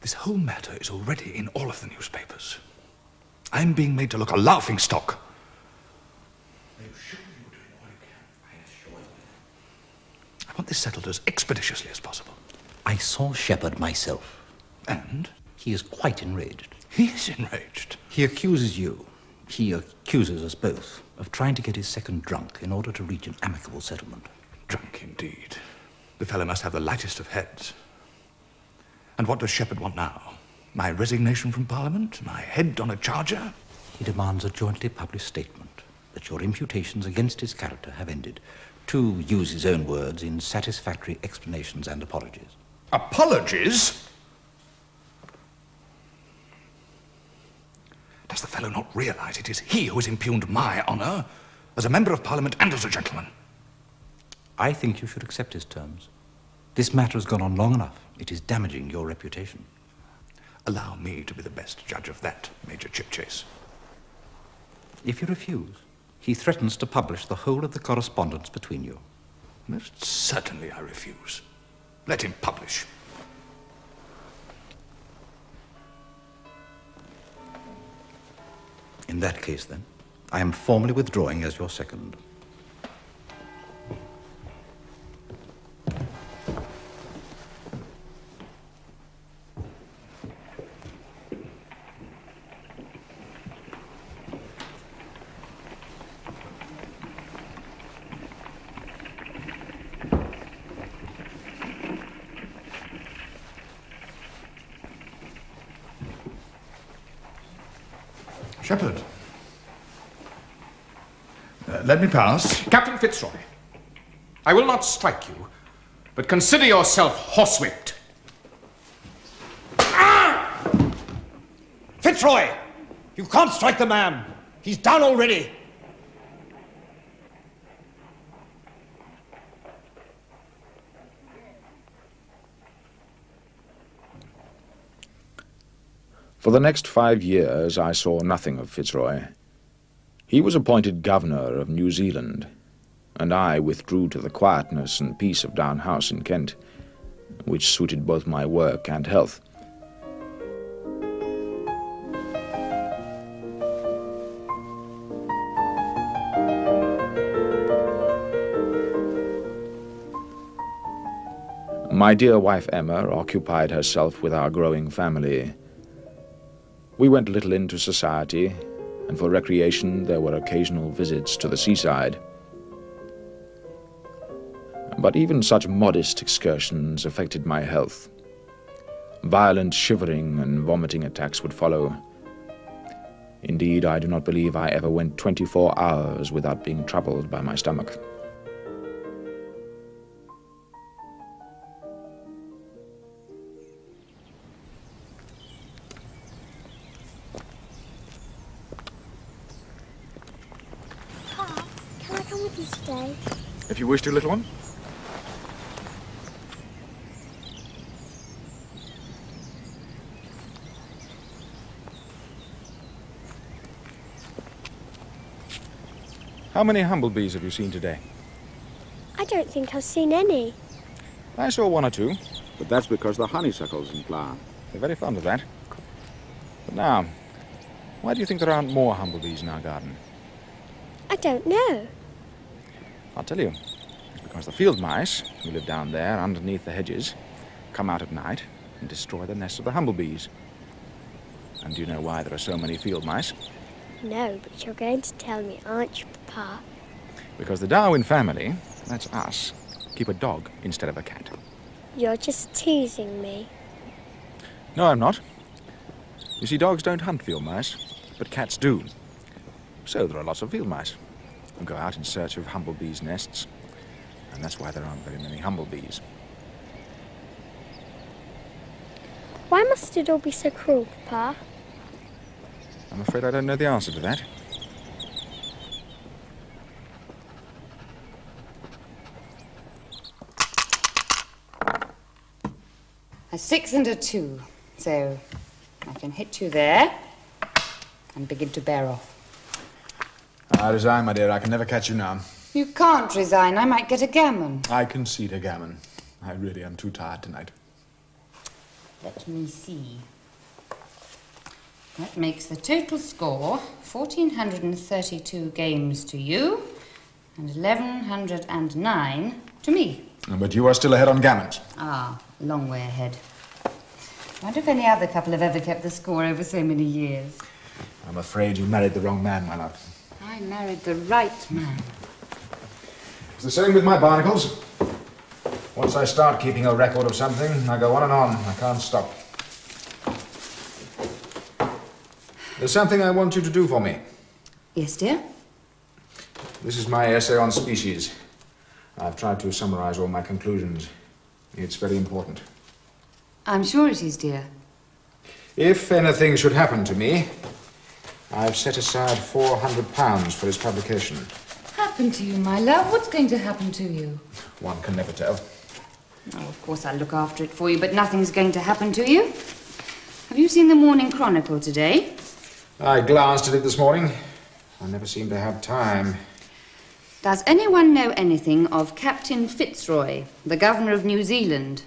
This whole matter is already in all of the newspapers. I'm being made to look a laughingstock. I want this settled as expeditiously as possible. I saw Shepherd myself. And? He is quite enraged. He is enraged? He accuses you, he accuses us both, of trying to get his second drunk in order to reach an amicable settlement. Drunk indeed. The fellow must have the lightest of heads. And what does Shepherd want now? My resignation from Parliament? My head on a charger? He demands a jointly published statement that your imputations against his character have ended, to use his own words, in satisfactory explanations and apologies. Apologies? Does the fellow not realize it is he who has impugned my honour as a member of Parliament and as a gentleman? I think you should accept his terms. This matter has gone on long enough. It is damaging your reputation. Allow me to be the best judge of that, Major Chipchase. If you refuse, he threatens to publish the whole of the correspondence between you. Most certainly I refuse. Let him publish. In that case, then, I am formally withdrawing as your second. Shepherd. Let me pass. Captain FitzRoy, I will not strike you, but consider yourself horsewhipped. Ah! FitzRoy, you can't strike the man. He's down already. For the next 5 years, I saw nothing of FitzRoy. He was appointed governor of New Zealand, and I withdrew to the quietness and peace of Down House in Kent, which suited both my work and health. My dear wife Emma occupied herself with our growing family. We went little into society, and for recreation there were occasional visits to the seaside. But even such modest excursions affected my health. Violent shivering and vomiting attacks would follow. Indeed, I do not believe I ever went 24 hours without being troubled by my stomach. Can I come with you today? If you wish to, little one. How many humblebees have you seen today? I don't think I've seen any. I saw 1 or 2. But that's because the honeysuckle's in flower. They're very fond of that. But now, why do you think there aren't more humblebees in our garden? I don't know. I'll tell you. It's because the field mice, who live down there underneath the hedges, come out at night and destroy the nests of the humblebees. And do you know why there are so many field mice? No, but you're going to tell me, aren't you, Papa? Because the Darwin family, that's us, keep a dog instead of a cat. You're just teasing me. No, I'm not. You see, dogs don't hunt field mice, but cats do. So there are lots of field mice who go out in search of humblebees' nests, and that's why there aren't very many humblebees. Why must it all be so cruel, Papa? I'm afraid I don't know the answer to that. A 6 and a 2. So I can hit you there and begin to bear off. I resign, my dear. I can never catch you now. You can't resign. I might get a gammon. I concede a gammon. I really am too tired tonight. Let me see. That makes the total score 1,432 games to you and 1,109 to me. But you are still ahead on gammons. Ah, a long way ahead. I wonder if any other couple have ever kept the score over so many years. I'm afraid you married the wrong man, my love. I married the right man. It's the same with my barnacles. Once I start keeping a record of something, I go on and on. I can't stop. There's something I want you to do for me. Yes, dear? This is my essay on species. I've tried to summarize all my conclusions. It's very important. I'm sure it is, dear. If anything should happen to me, I've set aside £400 for its publication. Happen to you, my love? What's going to happen to you? One can never tell. Oh, of course I'll look after it for you, but nothing's going to happen to you. Have you seen the Morning Chronicle today? I glanced at it this morning. I never seem to have time. Does anyone know anything of Captain FitzRoy, the governor of New Zealand?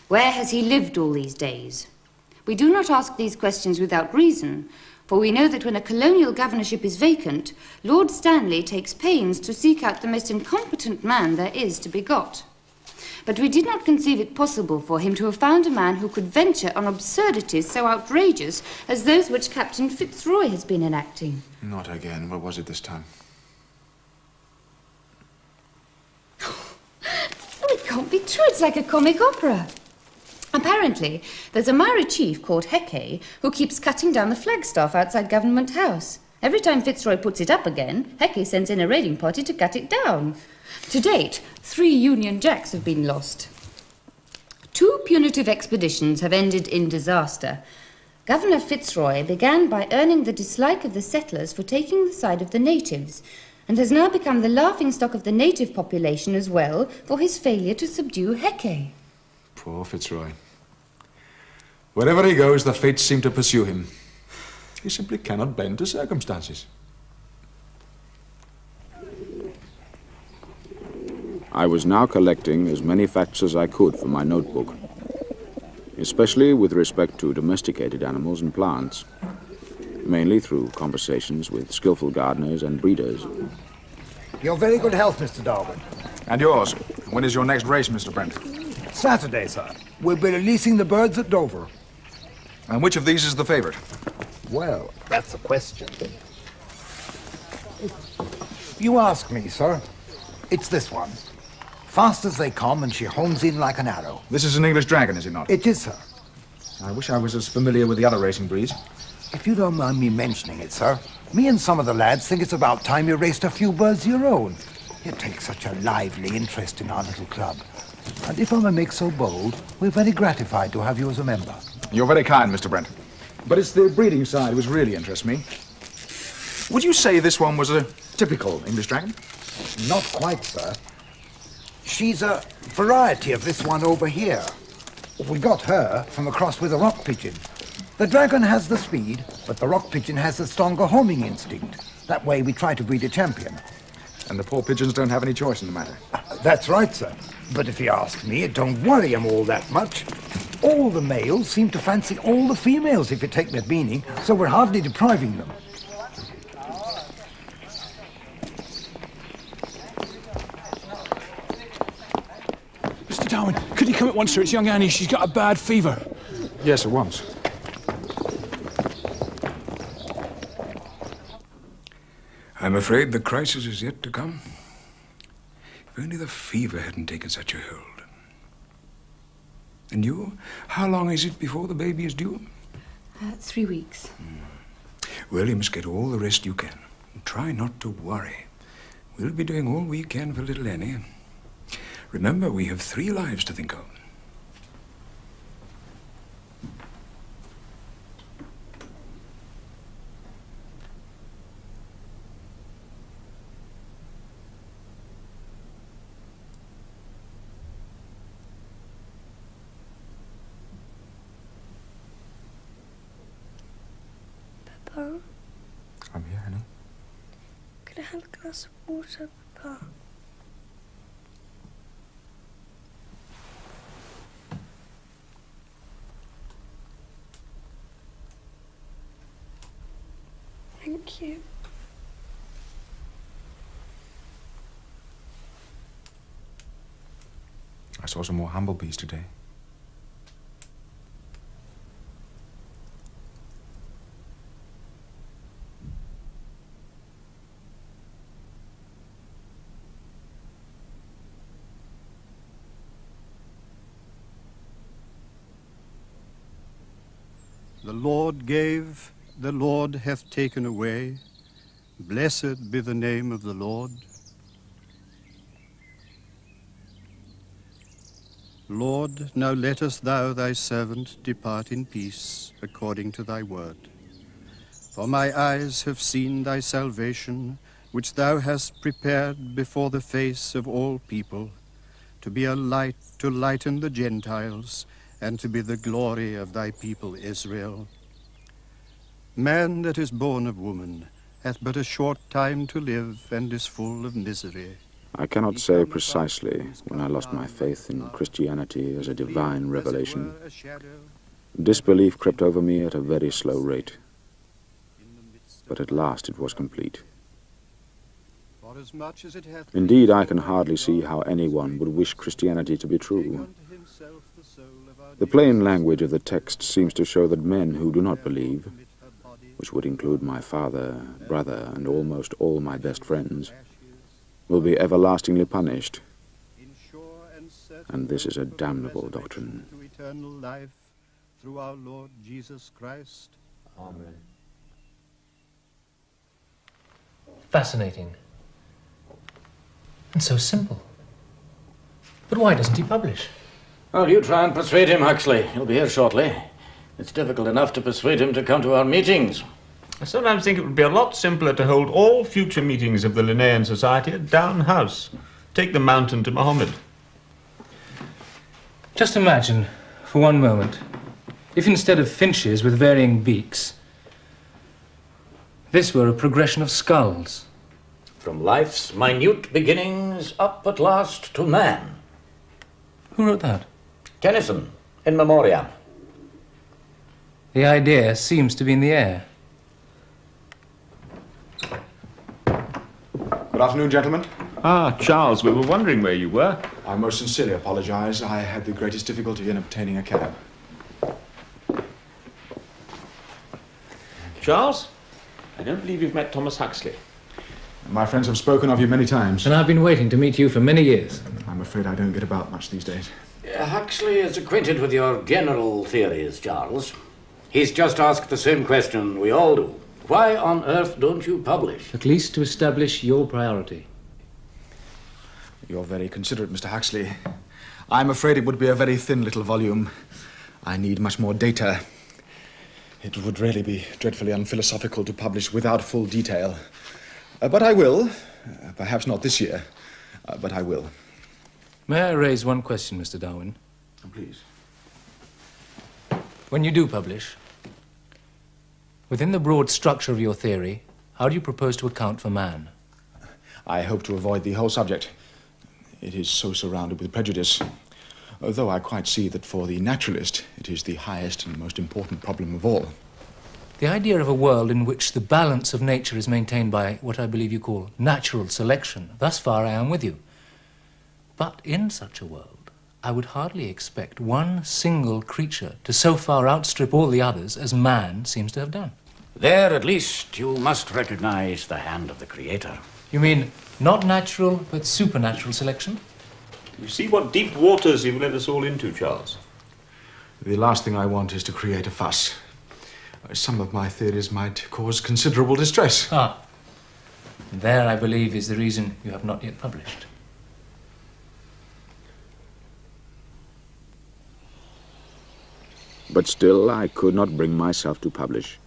Where has he lived all these days? We do not ask these questions without reason, for we know that when a colonial governorship is vacant, Lord Stanley takes pains to seek out the most incompetent man there is to be got. But we did not conceive it possible for him to have found a man who could venture on absurdities so outrageous as those which Captain FitzRoy has been enacting. Not again. What was it this time? Oh, it can't be true. It's like a comic opera. Apparently, there's a Maori chief called Heke who keeps cutting down the flagstaff outside Government House. Every time FitzRoy puts it up again, Heke sends in a raiding party to cut it down. To date, 3 Union Jacks have been lost. 2 punitive expeditions have ended in disaster. Governor FitzRoy began by earning the dislike of the settlers for taking the side of the natives, and has now become the laughingstock of the native population as well for his failure to subdue Heke. Poor FitzRoy. Wherever he goes, the fates seem to pursue him. He simply cannot bend to circumstances. I was now collecting as many facts as I could for my notebook, especially with respect to domesticated animals and plants, mainly through conversations with skillful gardeners and breeders. Your very good health, Mr. Darwin. And yours. When is your next race, Mr. Brent? Saturday, sir. We'll be releasing the birds at Dover. And which of these is the favorite? Well, that's the question. You ask me, sir. It's this one. Fast as they come, and she hones in like an arrow. This is an English dragon, is it not? It is, sir. I wish I was as familiar with the other racing breeds. If you don't mind me mentioning it, sir, me and some of the lads think it's about time you raced a few birds of your own. You take such a lively interest in our little club. And if I may make so bold, we're very gratified to have you as a member. You're very kind, Mr. Brent. But it's the breeding side which really interests me. Would you say this one was a typical English dragon? Not quite, sir. She's a variety of this one over here. We got her from a cross with a rock pigeon. The dragon has the speed, but the rock pigeon has the stronger homing instinct. That way we try to breed a champion. And the poor pigeons don't have any choice in the matter. That's right, sir. But if you ask me, it don't worry them all that much. All the males seem to fancy all the females, if you take my meaning, so we're hardly depriving them. Mr. Darwin, could you come at once, sir? It's young Annie. She's got a bad fever. Yes, at once. I'm afraid the crisis is yet to come. If only the fever hadn't taken such a hold. And you? How long is it before the baby is due? 3 weeks. Well, you must get all the rest you can. And try not to worry. We'll be doing all we can for little Annie. Remember, we have 3 lives to think of. Papa, I'm here, honey. could I have a glass of water, Papa? Thank you. I saw some more humblebees today. The Lord gave, the Lord hath taken away. Blessed be the name of the Lord. Lord, now lettest thou thy servant depart in peace, according to thy word. For my eyes have seen thy salvation, which thou hast prepared before the face of all people, to be a light to lighten the Gentiles, and to be the glory of thy people Israel. Man that is born of woman hath but a short time to live, and is full of misery. I cannot say precisely when I lost my faith in Christianity as a divine revelation. Disbelief crept over me at a very slow rate, but at last it was complete. Indeed, I can hardly see how anyone would wish Christianity to be true. The plain language of the text seems to show that men who do not believe, which would include my father, brother, and almost all my best friends, will be everlastingly punished. And this is a damnable doctrine. To eternal life through our Lord Jesus Christ. Amen. Fascinating. And so simple. But why doesn't he publish? Well, you try and persuade him, Huxley. He'll be here shortly. It's difficult enough to persuade him to come to our meetings. I sometimes think it would be a lot simpler to hold all future meetings of the Linnaean Society at Down House. Take the mountain to Mohammed. Just imagine, for one moment, if instead of finches with varying beaks, this were a progression of skulls. From life's minute beginnings up at last to man. Who wrote that? Tennyson, in memoriam. The idea seems to be in the air. Good afternoon, gentlemen. Ah, Charles, we were wondering where you were. I most sincerely apologize. I had the greatest difficulty in obtaining a cab. Charles, I don't believe you've met Thomas Huxley. My friends have spoken of you many times. And I've been waiting to meet you for many years. I'm afraid I don't get about much these days. Huxley is acquainted with your general theories, Charles. He's just asked the same question we all do. Why on earth don't you publish? At least to establish your priority. You're very considerate, Mr. Huxley. I'm afraid it would be a very thin little volume. I need much more data. It would really be dreadfully unphilosophical to publish without full detail. But I will. Perhaps not this year, but I will. May I raise one question, Mr. Darwin? Please. When you do publish, within the broad structure of your theory, how do you propose to account for man? I hope to avoid the whole subject. It is so surrounded with prejudice. Although I quite see that for the naturalist, it is the highest and most important problem of all. The idea of a world in which the balance of nature is maintained by what I believe you call natural selection, thus far I am with you. But in such a world, I would hardly expect one single creature to so far outstrip all the others as man seems to have done. There, at least, you must recognize the hand of the Creator. You mean not natural, but supernatural selection? You see what deep waters you've led us all into, Charles. The last thing I want is to create a fuss. Some of my theories might cause considerable distress. Ah. And there, I believe, is the reason you have not yet published. But still I could not bring myself to publish.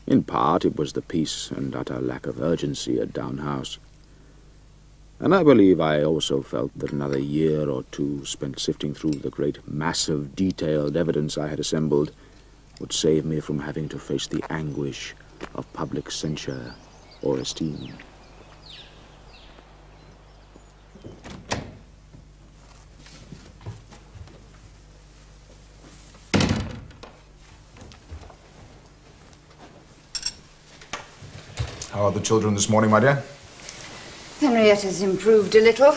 In part it was the peace and utter lack of urgency at Down House. And I believe I also felt that another year or two spent sifting through the great mass of detailed evidence I had assembled would save me from having to face the anguish of public censure or esteem. How are the children this morning, my dear? Henrietta's improved a little.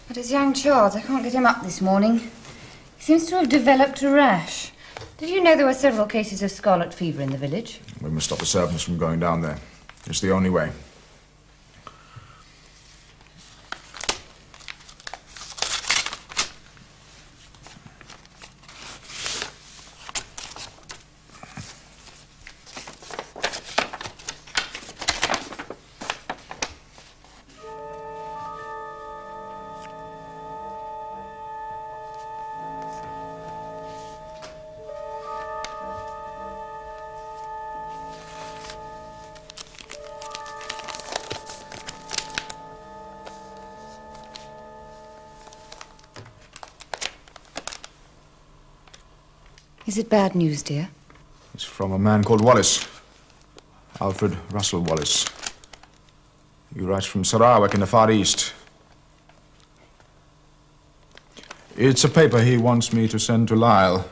But as young Charles, I can't get him up this morning. He seems to have developed a rash. Did you know there were several cases of scarlet fever in the village? We must stop the servants from going down there. It's the only way. Is it bad news, dear? It's from a man called Wallace. Alfred Russell Wallace. He writes from Sarawak in the Far East. It's a paper he wants me to send to Lyle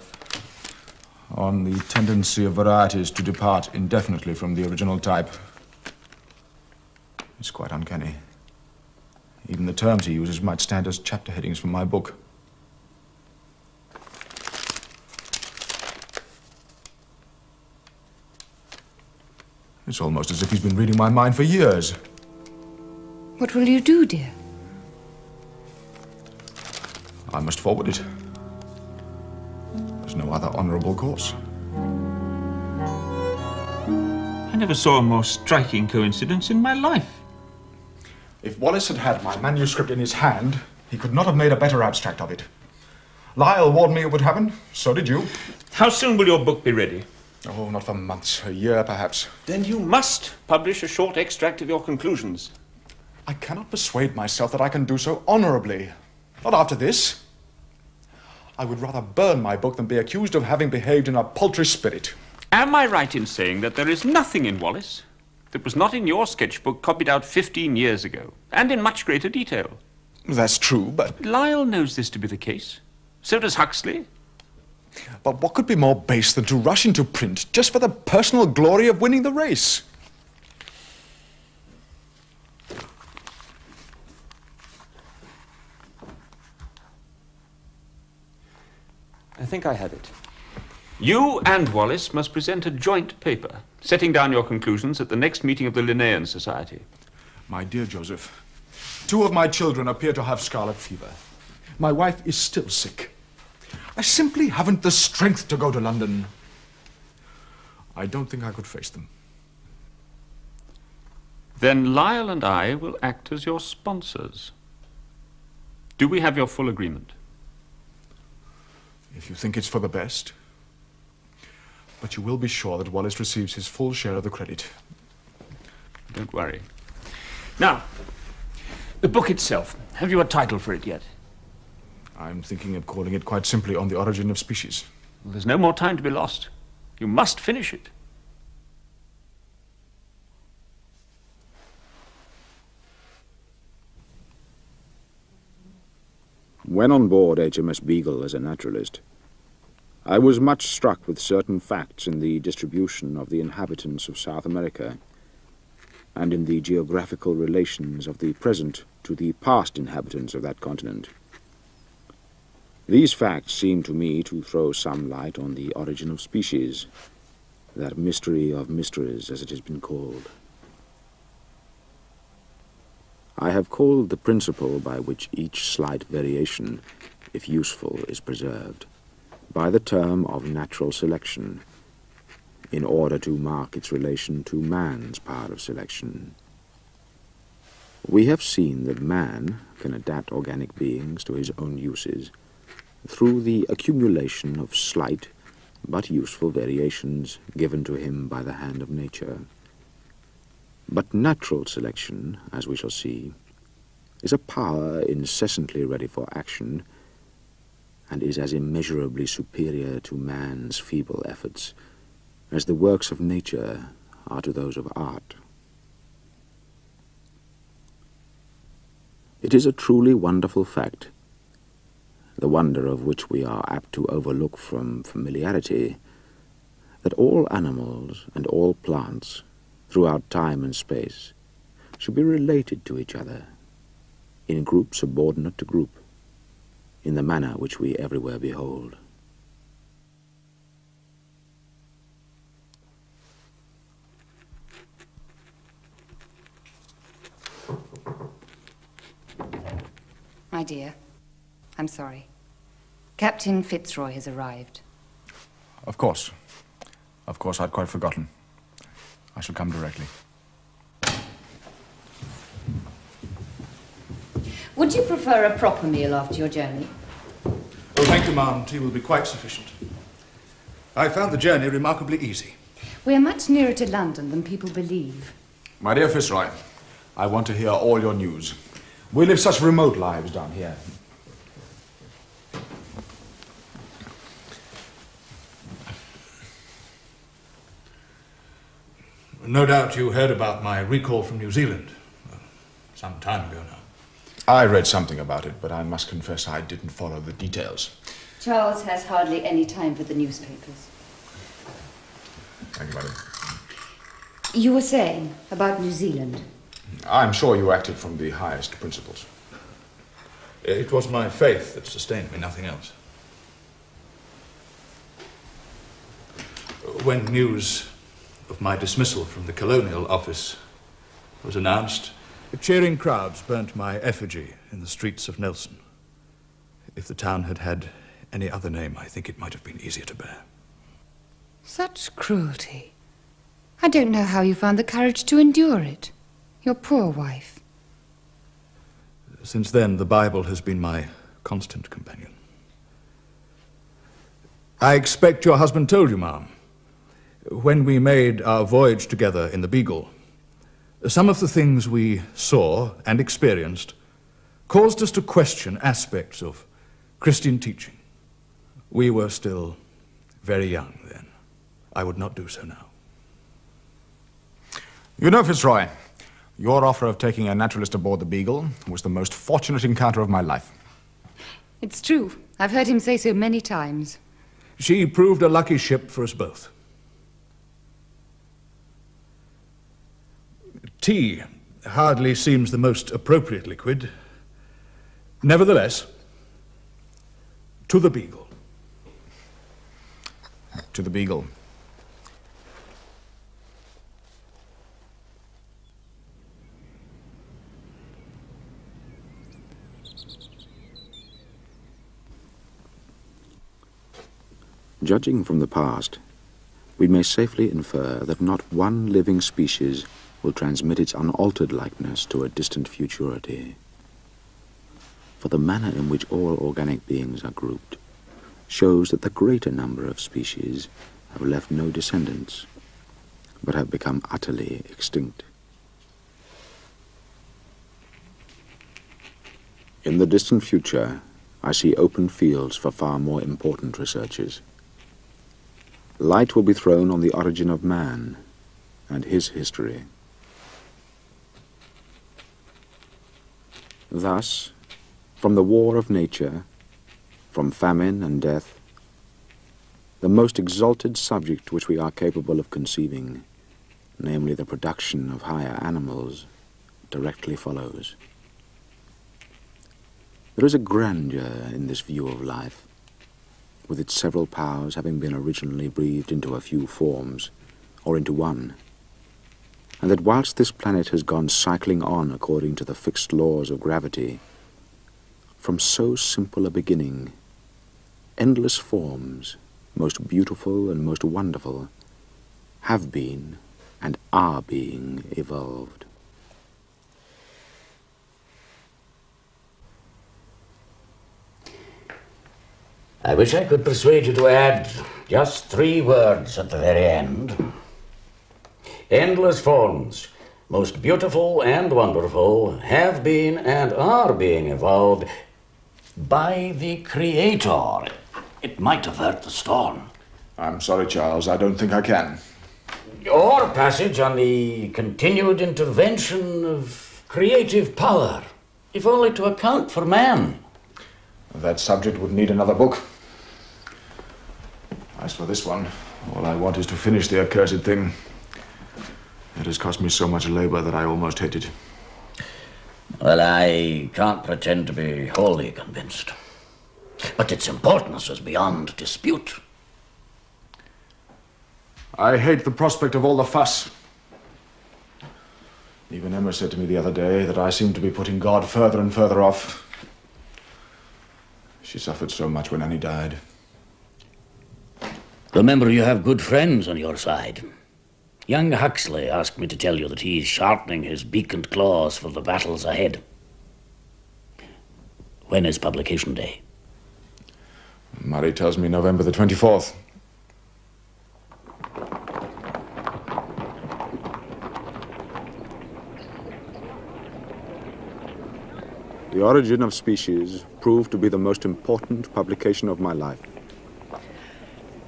on the tendency of varieties to depart indefinitely from the original type. It's quite uncanny. Even the terms he uses might stand as chapter headings from my book. It's almost as if he's been reading my mind for years. What will you do, dear? I must forward it. There's no other honorable course. I never saw a more striking coincidence in my life. If Wallace had had my manuscript in his hand, he could not have made a better abstract of it. Lyle warned me it would happen. So did you. How soon will your book be ready? Oh, not for months. A year, perhaps. Then you must publish a short extract of your conclusions. I cannot persuade myself that I can do so honorably. Not after this. I would rather burn my book than be accused of having behaved in a paltry spirit. Am I right in saying that there is nothing in Wallace that was not in your sketchbook copied out 15 years ago, and in much greater detail? That's true, but... Lyle knows this to be the case. So does Huxley. But what could be more base than to rush into print just for the personal glory of winning the race? I think I have it. You and Wallace must present a joint paper, setting down your conclusions at the next meeting of the Linnaean Society. My dear Joseph, 2 of my children appear to have scarlet fever. My wife is still sick. I simply haven't the strength to go to London. I don't think I could face them. Then Lyle and I will act as your sponsors. Do we have your full agreement? If you think it's for the best. But you will be sure that Wallace receives his full share of the credit. Don't worry. Now, the book itself. Have you a title for it yet? I'm thinking of calling it quite simply On the Origin of Species. Well, there's no more time to be lost. You must finish it. When on board HMS Beagle as a naturalist, I was much struck with certain facts in the distribution of the inhabitants of South America and in the geographical relations of the present to the past inhabitants of that continent. These facts seem to me to throw some light on the origin of species, that mystery of mysteries, as it has been called. I have called the principle by which each slight variation, if useful, is preserved, by the term of natural selection, in order to mark its relation to man's part of selection. We have seen that man can adapt organic beings to his own uses through the accumulation of slight but useful variations given to him by the hand of nature. But natural selection, as we shall see, is a power incessantly ready for action and is as immeasurably superior to man's feeble efforts as the works of nature are to those of art. It is a truly wonderful fact, the wonder of which we are apt to overlook from familiarity, that all animals and all plants throughout time and space should be related to each other in group subordinate to group, in the manner which we everywhere behold. My dear, I'm sorry. Captain FitzRoy has arrived. Of course. Of course, I'd quite forgotten. I shall come directly. Would you prefer a proper meal after your journey? Oh, thank you, ma'am. Tea will be quite sufficient. I found the journey remarkably easy. We are much nearer to London than people believe. My dear FitzRoy, I want to hear all your news. We live such remote lives down here. No doubt you heard about my recall from New Zealand. Some time ago now. I read something about it, but I must confess I didn't follow the details. Charles has hardly any time for the newspapers. Thank you, madam. You were saying about New Zealand. I'm sure you acted from the highest principles. It was my faith that sustained me, nothing else. When news of my dismissal from the Colonial Office was announced, cheering crowds burnt my effigy in the streets of Nelson. If the town had had any other name, I think it might have been easier to bear. Such cruelty. I don't know how you found the courage to endure it. Your poor wife. Since then, the Bible has been my constant companion. I expect your husband told you, ma'am. When we made our voyage together in the Beagle, some of the things we saw and experienced caused us to question aspects of Christian teaching. We were still very young then. I would not do so now. You know, FitzRoy, your offer of taking a naturalist aboard the Beagle was the most fortunate encounter of my life. It's true. I've heard him say so many times. She proved a lucky ship for us both. Tea hardly seems the most appropriate liquid. Nevertheless, to the Beagle. To the Beagle. Judging from the past, we may safely infer that not one living species will transmit its unaltered likeness to a distant futurity. For the manner in which all organic beings are grouped shows that the greater number of species have left no descendants, but have become utterly extinct. In the distant future, I see open fields for far more important researches. Light will be thrown on the origin of man and his history. Thus, from the war of nature, from famine and death, the most exalted subject which we are capable of conceiving, namely the production of higher animals, directly follows. There is a grandeur in this view of life, with its several powers having been originally breathed into a few forms, or into one, and that whilst this planet has gone cycling on according to the fixed laws of gravity, from so simple a beginning, endless forms, most beautiful and most wonderful, have been and are being evolved. I wish I could persuade you to add just 3 words at the very end. Endless forms, most beautiful and wonderful, have been and are being evolved by the Creator. It might avert the storm. I'm sorry, Charles. I don't think I can. Or a passage on the continued intervention of creative power, if only to account for man. That subject would need another book. As for this one, all I want is to finish the accursed thing. It has cost me so much labor that I almost hate it. Well, I can't pretend to be wholly convinced. But its importance is beyond dispute. I hate the prospect of all the fuss. Even Emma said to me the other day that I seemed to be putting God further and further off. She suffered so much when Annie died. Remember, you have good friends on your side. Young Huxley asked me to tell you that he's sharpening his beak and claws for the battles ahead. When is publication day? Murray tells me November the 24th. The Origin of Species proved to be the most important publication of my life.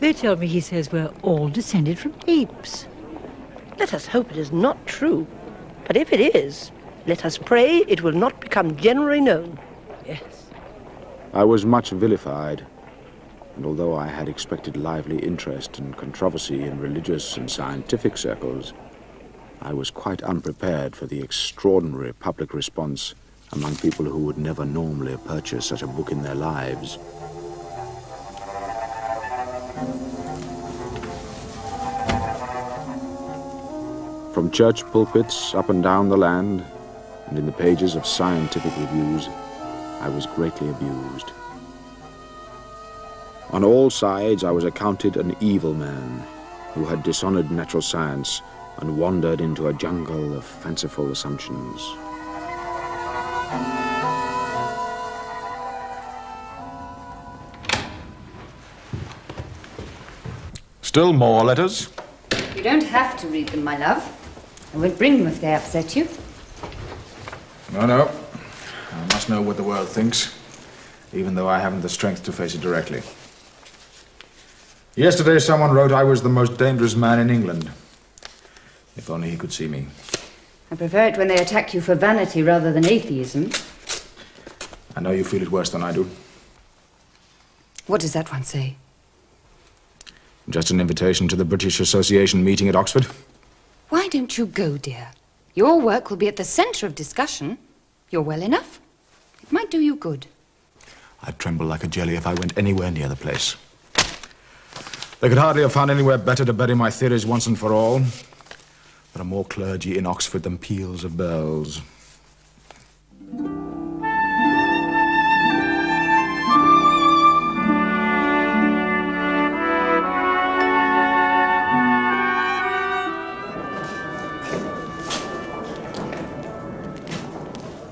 They tell me he says we're all descended from apes. Let us hope it is not true. But if it is, let us pray it will not become generally known. Yes. I was much vilified, and although I had expected lively interest and controversy in religious and scientific circles, I was quite unprepared for the extraordinary public response among people who would never normally purchase such a book in their lives. From church pulpits up and down the land, and in the pages of scientific reviews, I was greatly abused. On all sides, I was accounted an evil man who had dishonored natural science and wandered into a jungle of fanciful assumptions. Still more letters? You don't have to read them, my love. I won't bring them if they upset you. No. I must know what the world thinks, even though I haven't the strength to face it directly. Yesterday someone wrote I was the most dangerous man in England. If only he could see me. I prefer it when they attack you for vanity rather than atheism. I know you feel it worse than I do. What does that one say? Just an invitation to the British Association meeting at Oxford. Why don't you go, dear? Your work will be at the centre of discussion. You're well enough. It might do you good. I'd tremble like a jelly if I went anywhere near the place. They could hardly have found anywhere better to bury my theories once and for all. There are more clergy in Oxford than peals of bells.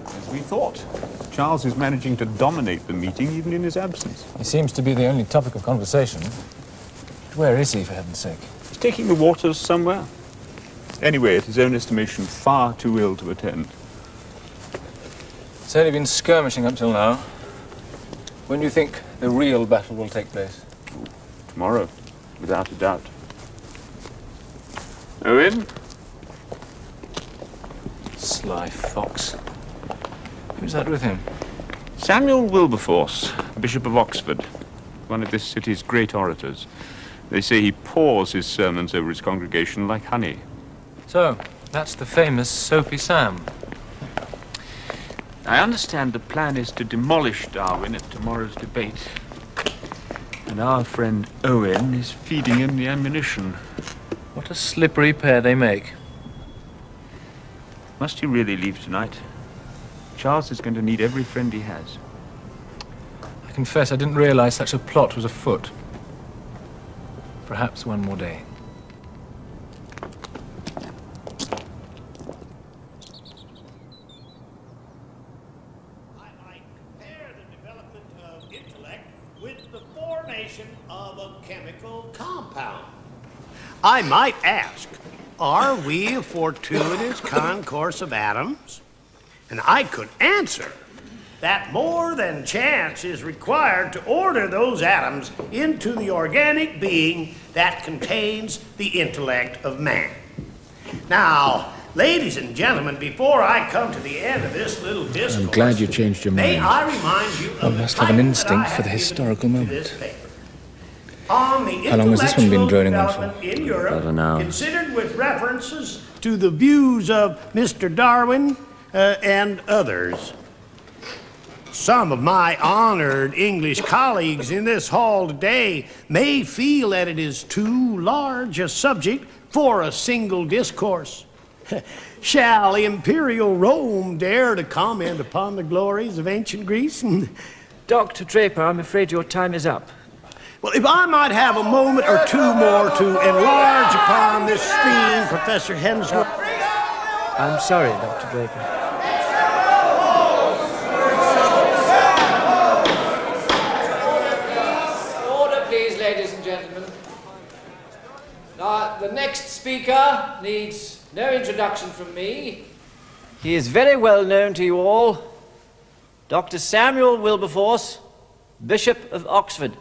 As we thought. Charles is managing to dominate the meeting even in his absence. He seems to be the only topic of conversation. But where is he, for heaven's sake? He's taking the waters somewhere. Anyway, at his own estimation, far too ill to attend. It's only been skirmishing up till now. When do you think the real battle will take place? Tomorrow, without a doubt. Owen? Sly fox. Who's that with him? Samuel Wilberforce, Bishop of Oxford, one of this city's great orators. They say he pours his sermons over his congregation like honey. So, that's the famous Soapy Sam. I understand the plan is to demolish Darwin at tomorrow's debate. And our friend Owen is feeding him the ammunition. What a slippery pair they make. Must he really leave tonight? Charles is going to need every friend he has. I confess I didn't realize such a plot was afoot. Perhaps one more day. Of a chemical compound. I might ask, are we a fortuitous concourse of atoms? And I could answer that more than chance is required to order those atoms into the organic being that contains the intellect of man. Now, ladies and gentlemen, before I come to the end of this little discourse, I'm glad you changed your may mind. I remind you of One the must have an title instinct that I for the have historical given to moment. this paper. On the How long has this one been intellectual droning on for? development in Europe, About an hour. considered with references to the views of Mr. Darwin and others. Some of my honored English colleagues in this hall today may feel that it is too large a subject for a single discourse. Shall Imperial Rome dare to comment upon the glories of ancient Greece? Dr. Draper, I'm afraid your time is up. Well, if I might have a moment or two more to enlarge upon this theme, Professor Hensworth. I'm sorry, Dr. Draper. Order, please, ladies and gentlemen. Now, the next speaker needs no introduction from me. He is very well known to you all. Dr. Samuel Wilberforce, Bishop of Oxford.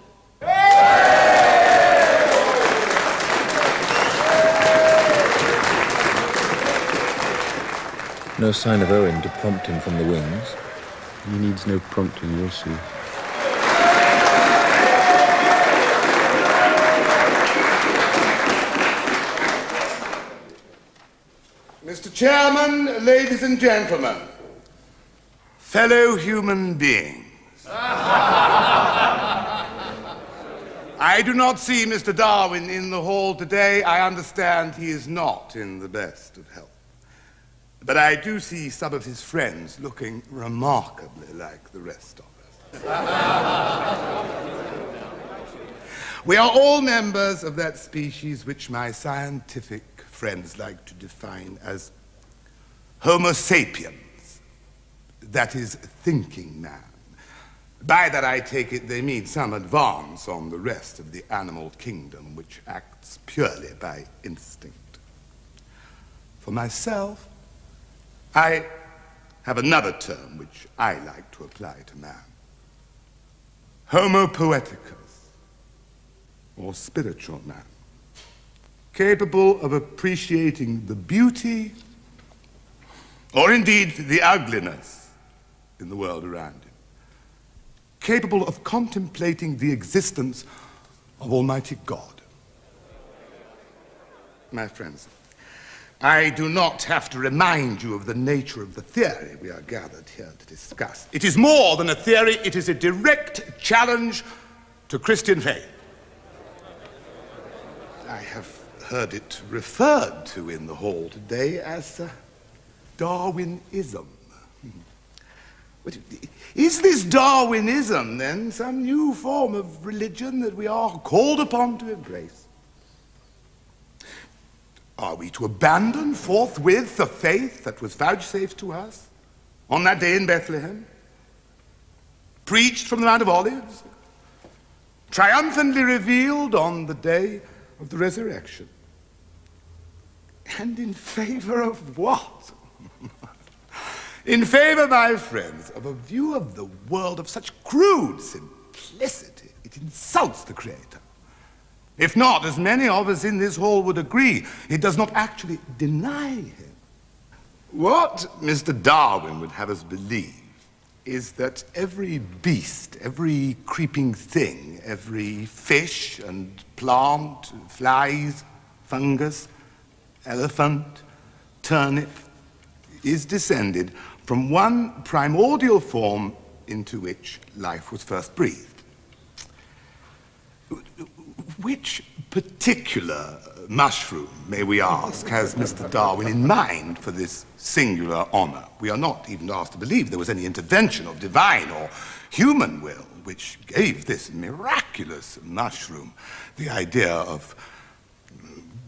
No sign of Owen to prompt him from the wings. He needs no prompting, you'll see. Mr. Chairman, ladies and gentlemen, fellow human beings. I do not see Mr. Darwin in the hall today. I understand he is not in the best of health. But I do see some of his friends looking remarkably like the rest of us. We are all members of that species which my scientific friends like to define as Homo sapiens, that is, thinking man. By that I take it they mean some advance on the rest of the animal kingdom, which acts purely by instinct. For myself, I have another term which I like to apply to man. Homo poeticus, or spiritual man, capable of appreciating the beauty, or indeed the ugliness, in the world around him, capable of contemplating the existence of Almighty God. My friends, I do not have to remind you of the nature of the theory we are gathered here to discuss. It is more than a theory, it is a direct challenge to Christian faith. I have heard it referred to in the hall today as Darwinism. But is this Darwinism, then, some new form of religion that we are called upon to embrace? Are we to abandon forthwith the faith that was vouchsafed to us on that day in Bethlehem, preached from the Mount of Olives, triumphantly revealed on the day of the resurrection? And in favor of what? In favor, my friends, of a view of the world of such crude simplicity, it insults the Creator. If not, as many of us in this hall would agree, it does not actually deny him. What Mr. Darwin would have us believe is that every beast, every creeping thing, every fish and plant, flies, fungus, elephant, turnip, is descended from one primordial form into which life was first breathed. Which particular mushroom, may we ask, has Mr. Darwin in mind for this singular honor? We are not even asked to believe there was any intervention of divine or human will which gave this miraculous mushroom the idea of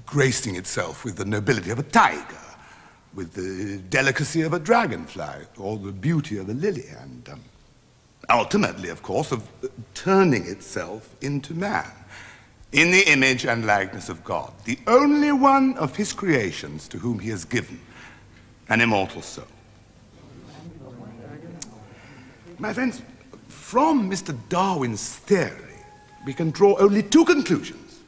gracing itself with the nobility of a tiger, with the delicacy of a dragonfly, or the beauty of a lily, and ultimately, of course, of turning itself into man, in the image and likeness of God, the only one of his creations to whom he has given an immortal soul. My friends, from Mr. Darwin's theory, we can draw only two conclusions.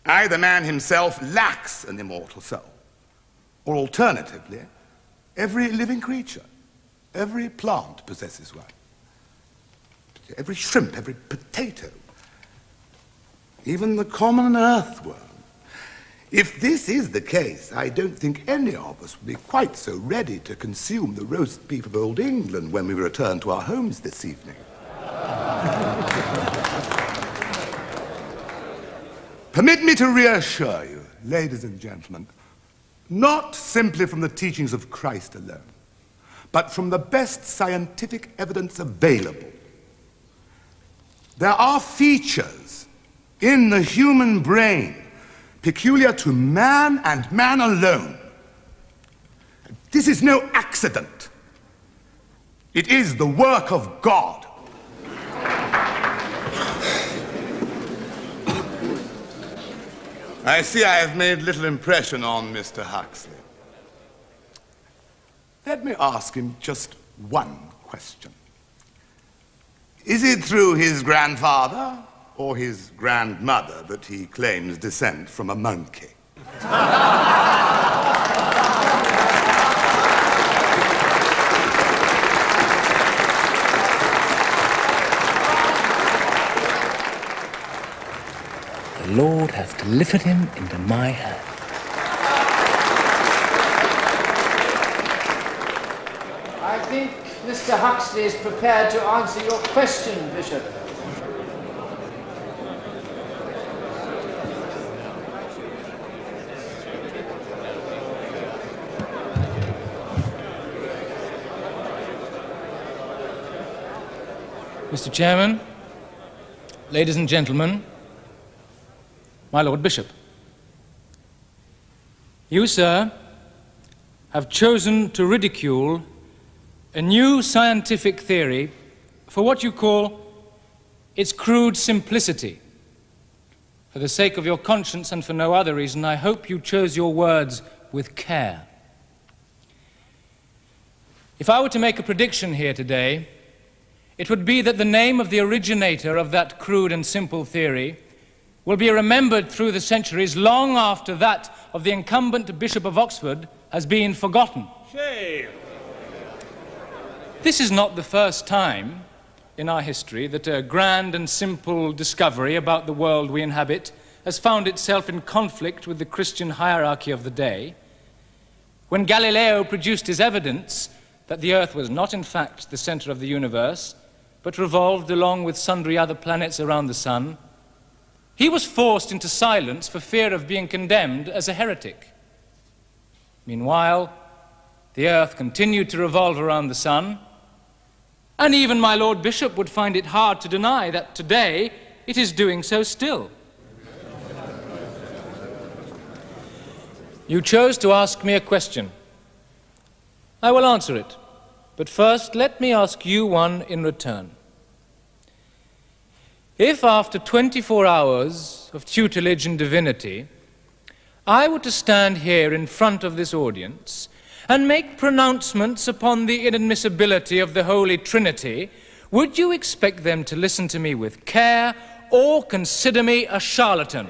Either man himself lacks an immortal soul, or alternatively, every living creature, every plant possesses one. Every shrimp, every potato, even the common earthworm. If this is the case, I don't think any of us will be quite so ready to consume the roast beef of old England when we return to our homes this evening. Permit me to reassure you, ladies and gentlemen, not simply from the teachings of Christ alone, but from the best scientific evidence available, there are features in the human brain peculiar to man and man alone. This is no accident. It is the work of God. I see I have made little impression on Mr. Huxley. Let me ask him just one question. Is it through his grandfather or his grandmother that he claims descent from a monkey? The Lord hath delivered him into my hand. I think Mr. Huxley is prepared to answer your question, Bishop. Mr. Chairman, ladies and gentlemen, my Lord Bishop, you, sir, have chosen to ridicule a new scientific theory for what you call its crude simplicity. For the sake of your conscience and for no other reason, I hope you chose your words with care. If I were to make a prediction here today, it would be that the name of the originator of that crude and simple theory will be remembered through the centuries long after that of the incumbent Bishop of Oxford has been forgotten. Shame! This is not the first time in our history that a grand and simple discovery about the world we inhabit has found itself in conflict with the Christian hierarchy of the day. When Galileo produced his evidence that the Earth was not in fact the center of the universe, but revolved along with sundry other planets around the sun, he was forced into silence for fear of being condemned as a heretic. Meanwhile, the Earth continued to revolve around the sun, and even my Lord Bishop would find it hard to deny that today it is doing so still. You chose to ask me a question. I will answer it, but first let me ask you one in return. If after 24 hours of tutelage in divinity, I were to stand here in front of this audience and make pronouncements upon the inadmissibility of the Holy Trinity, would you expect them to listen to me with care or consider me a charlatan?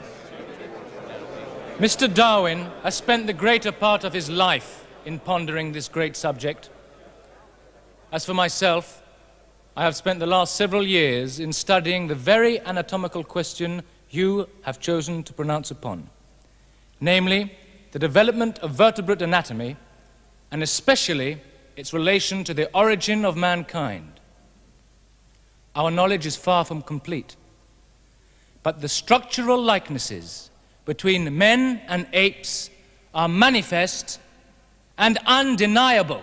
Mr. Darwin has spent the greater part of his life in pondering this great subject. As for myself, I have spent the last several years in studying the very anatomical question you have chosen to pronounce upon, namely, the development of vertebrate anatomy, and especially its relation to the origin of mankind. Our knowledge is far from complete, but the structural likenesses between men and apes are manifest and undeniable.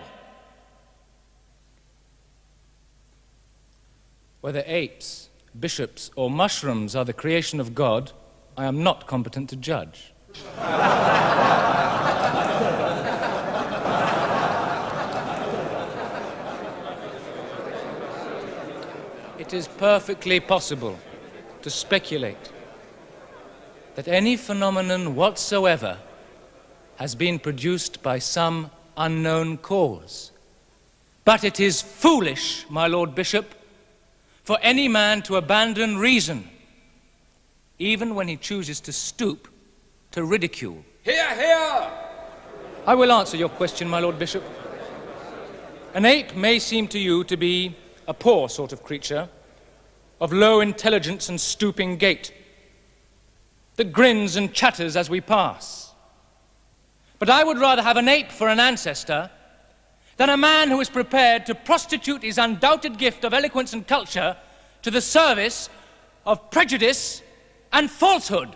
Whether apes, bishops, or mushrooms are the creation of God, I am not competent to judge. It is perfectly possible to speculate that any phenomenon whatsoever has been produced by some unknown cause. But it is foolish, my Lord Bishop, for any man to abandon reason, even when he chooses to stoop to ridicule. Hear, hear! I will answer your question, my Lord Bishop. An ape may seem to you to be a poor sort of creature, of low intelligence and stooping gait, that grins and chatters as we pass. But I would rather have an ape for an ancestor than a man who is prepared to prostitute his undoubted gift of eloquence and culture to the service of prejudice and falsehood.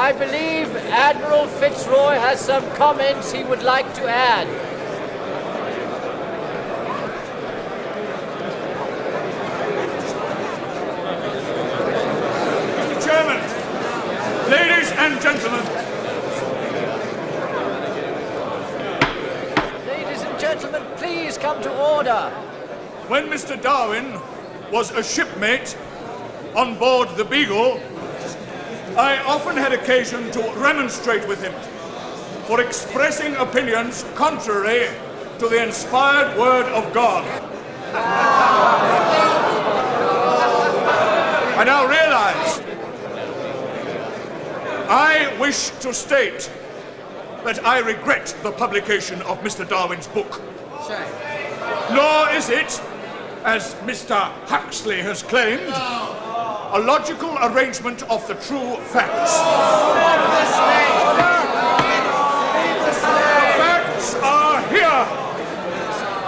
I believe Admiral FitzRoy has some comments he would like to add. Mr. Chairman, ladies and gentlemen. Ladies and gentlemen, please come to order. When Mr. Darwin was a shipmate on board the Beagle, I often had occasion to remonstrate with him for expressing opinions contrary to the inspired word of God. now realize I wish to state that I regret the publication of Mr. Darwin's book. Nor is it, as Mr. Huxley has claimed, a logical arrangement of the true facts. The facts are here.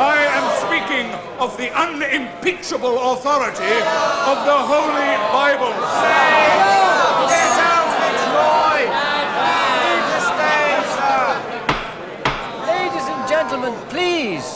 I am speaking of the unimpeachable authority of the Holy Bible. Get out, FitzRoy! Leave the stage, sir! Ladies and gentlemen, please.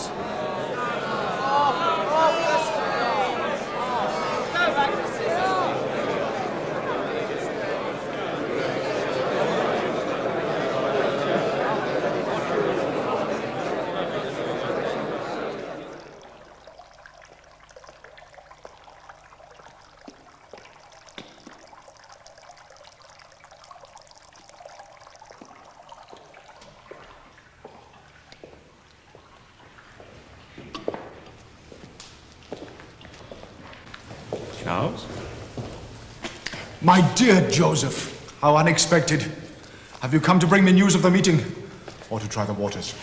Charles? My dear Joseph, how unexpected. Have you come to bring me news of the meeting, or to try the waters?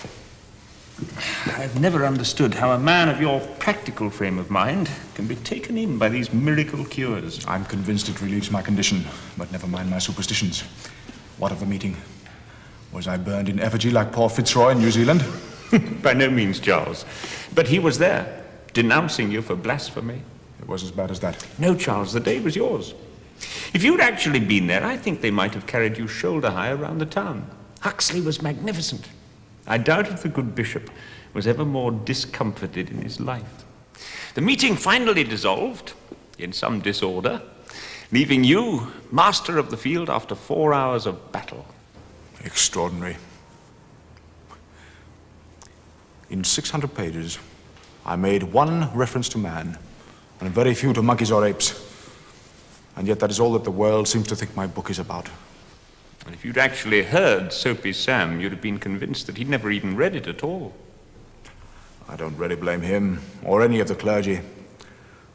I've never understood how a man of your practical frame of mind can be taken in by these miracle cures. I'm convinced it relieves my condition, but never mind my superstitions. What of the meeting? Was I burned in effigy like poor FitzRoy in New Zealand? By no means, Charles. But he was there, denouncing you for blasphemy. It was as bad as that. No, Charles, the day was yours. If you'd actually been there, I think they might have carried you shoulder high around the town. Huxley was magnificent. I doubt if the good bishop was ever more discomforted in his life. The meeting finally dissolved, in some disorder, leaving you master of the field after 4 hours of battle. Extraordinary. In 600 pages, I made one reference to man, and very few to monkeys or apes. And yet that is all that the world seems to think my book is about. And if you'd actually heard Soapy Sam, you'd have been convinced that he'd never even read it at all. I don't really blame him, or any of the clergy.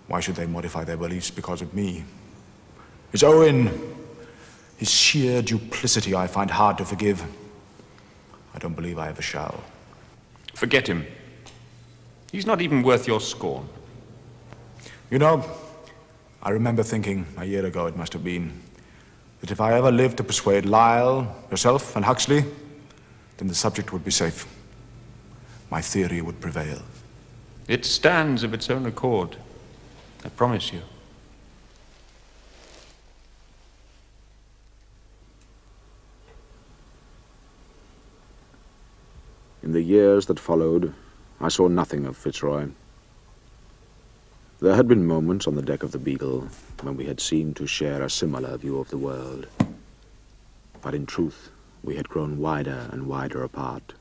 Why should they modify their beliefs because of me? It's Owen, his sheer duplicity I find hard to forgive. I don't believe I ever shall. Forget him. He's not even worth your scorn. You know, I remember thinking, a year ago it must have been, that if I ever lived to persuade Lyle, yourself, and Huxley, then the subject would be safe. My theory would prevail. It stands of its own accord, I promise you. In the years that followed, I saw nothing of FitzRoy. There had been moments on the deck of the Beagle when we had seemed to share a similar view of the world. But in truth, we had grown wider and wider apart.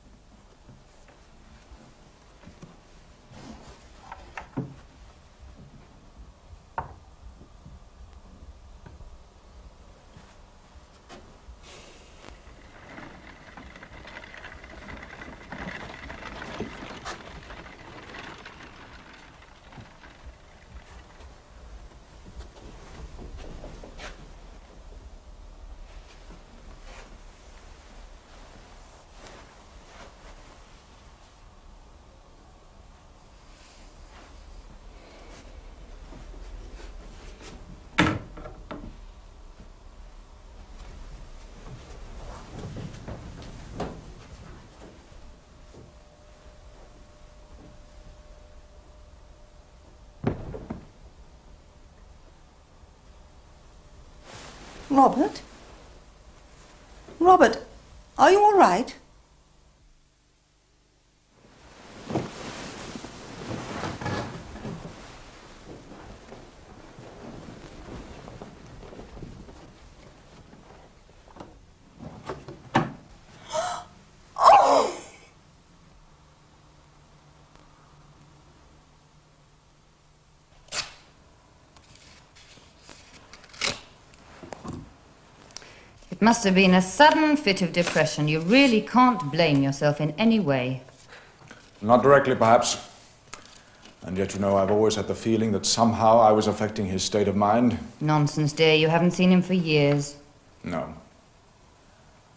Robert? Robert, are you all right? It must have been a sudden fit of depression. You really can't blame yourself in any way. Not directly, perhaps. And yet, you know, I've always had the feeling that somehow I was affecting his state of mind. Nonsense, dear. You haven't seen him for years. No.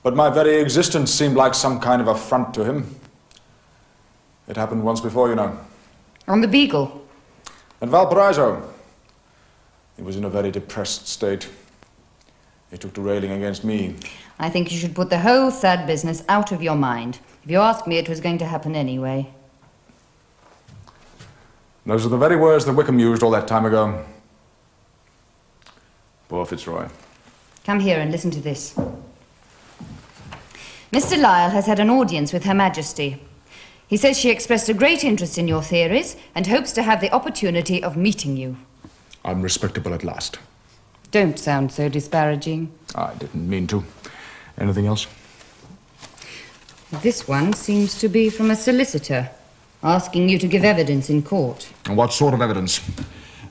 But my very existence seemed like some kind of affront to him. It happened once before, you know. On the Beagle? At Valparaiso. He was in a very depressed state. He took to railing against me. I think you should put the whole sad business out of your mind. If you ask me, it was going to happen anyway. Those are the very words that Wickham used all that time ago. Poor FitzRoy. Come here and listen to this. Mr. Lyle has had an audience with Her Majesty. He says she expressed a great interest in your theories and hopes to have the opportunity of meeting you. I'm respectable at last. Don't sound so disparaging. I didn't mean to. Anything else? This one seems to be from a solicitor, asking you to give evidence in court. And what sort of evidence?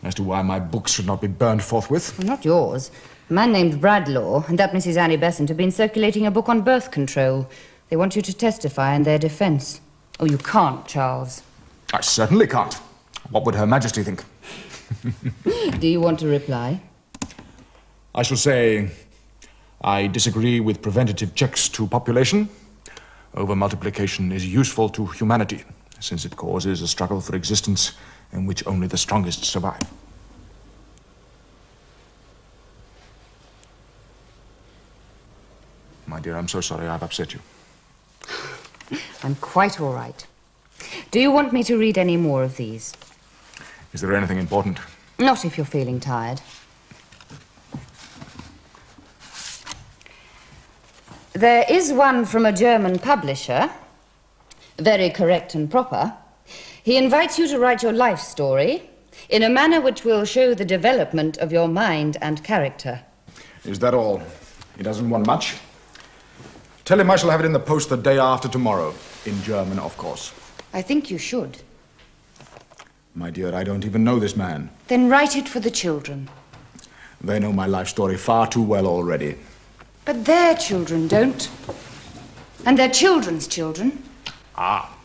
As to why my books should not be burned forthwith? Well, not yours. A man named Bradlaugh and that Mrs. Annie Besant have been circulating a book on birth control. They want you to testify in their defense. Oh, you can't, Charles. I certainly can't. What would Her Majesty think? Do you want to reply? I shall say, I disagree with preventative checks to population. Over-multiplication is useful to humanity, since it causes a struggle for existence in which only the strongest survive. My dear, I'm so sorry I've upset you. I'm quite all right. Do you want me to read any more of these? Is there anything important? Not if you're feeling tired. There is one from a German publisher, very correct and proper. He invites you to write your life story in a manner which will show the development of your mind and character. Is that all? He doesn't want much? Tell him I shall have it in the post the day after tomorrow. In German, of course. I think you should. My dear, I don't even know this man. Then write it for the children. They know my life story far too well already. But their children don't. And their children's children. Ah.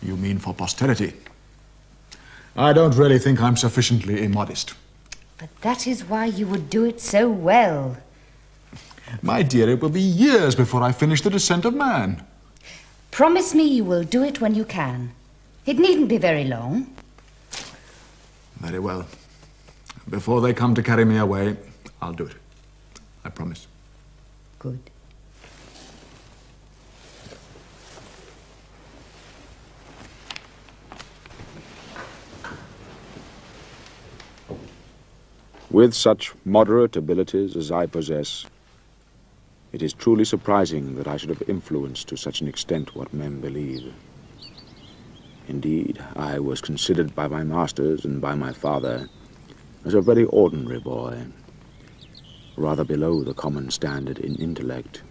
You mean for posterity? I don't really think I'm sufficiently immodest. But that is why you would do it so well. My dear, it will be years before I finish The Descent of Man. Promise me you will do it when you can. It needn't be very long. Very well. Before they come to carry me away, I'll do it. I promise. Good. With such moderate abilities as I possess, it is truly surprising that I should have influenced to such an extent what men believe. Indeed, I was considered by my masters and by my father as a very ordinary boy, rather below the common standard in intellect.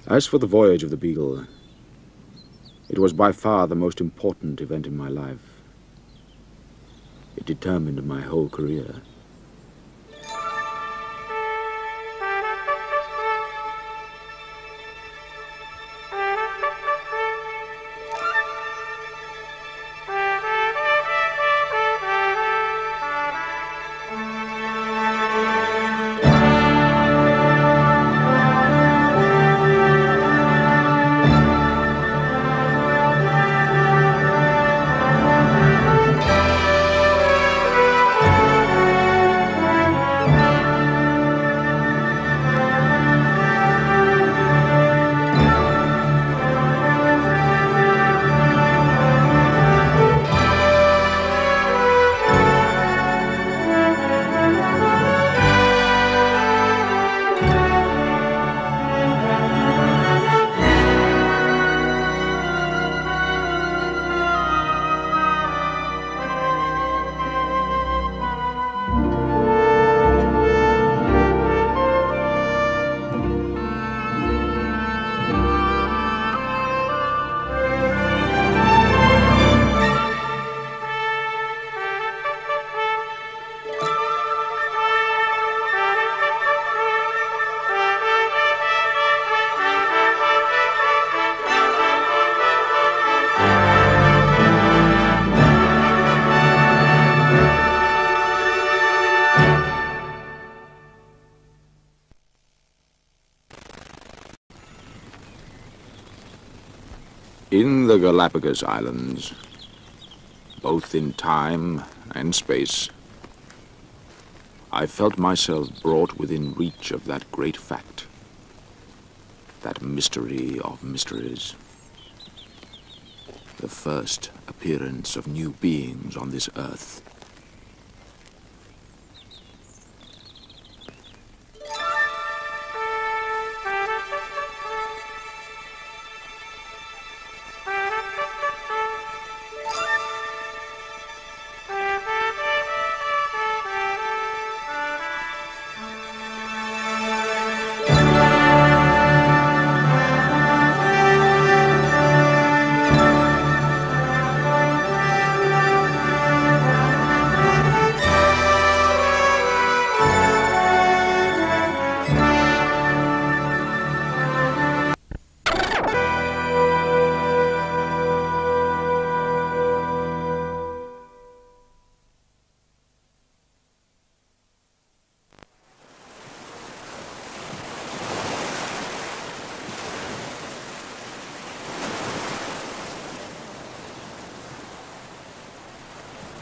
As for the voyage of the Beagle, it was by far the most important event in my life. It determined my whole career. In the Galapagos Islands, both in time and space, I felt myself brought within reach of that great fact, that mystery of mysteries, the first appearance of new beings on this earth.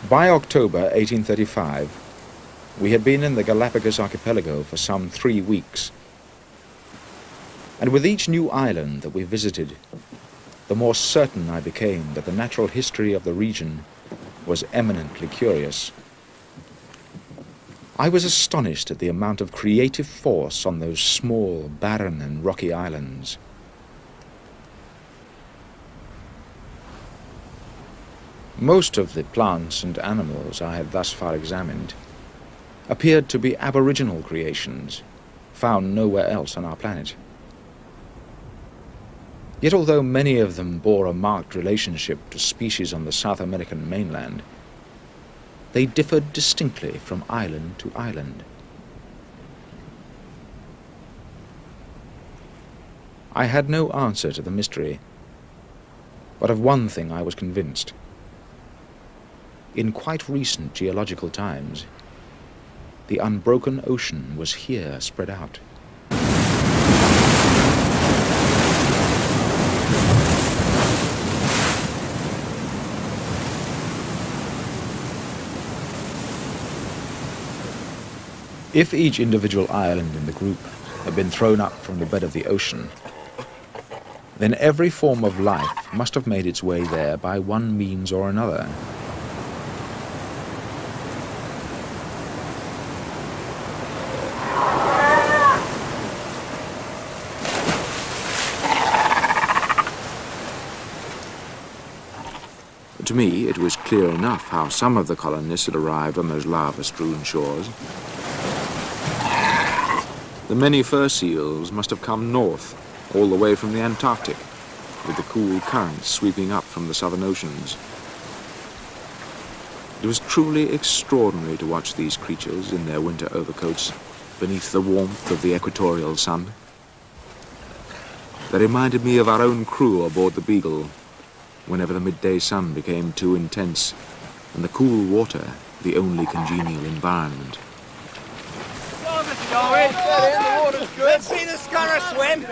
By October 1835, we had been in the Galapagos archipelago for some 3 weeks. And with each new island that we visited, the more certain I became that the natural history of the region was eminently curious. I was astonished at the amount of creative force on those small, barren and rocky islands. Most of the plants and animals I had thus far examined appeared to be aboriginal creations, found nowhere else on our planet. Yet although many of them bore a marked relationship to species on the South American mainland, they differed distinctly from island to island. I had no answer to the mystery, but of one thing I was convinced. In quite recent geological times, the unbroken ocean was here spread out. If each individual island in the group had been thrown up from the bed of the ocean, then every form of life must have made its way there by one means or another. To me, it was clear enough how some of the colonists had arrived on those lava-strewn shores. The many fur seals must have come north, all the way from the Antarctic, with the cool currents sweeping up from the southern oceans. It was truly extraordinary to watch these creatures in their winter overcoats beneath the warmth of the equatorial sun. They reminded me of our own crew aboard the Beagle, whenever the midday sun became too intense and the cool water the only congenial environment. Darwin, the water's good. Let's see the scurry swim.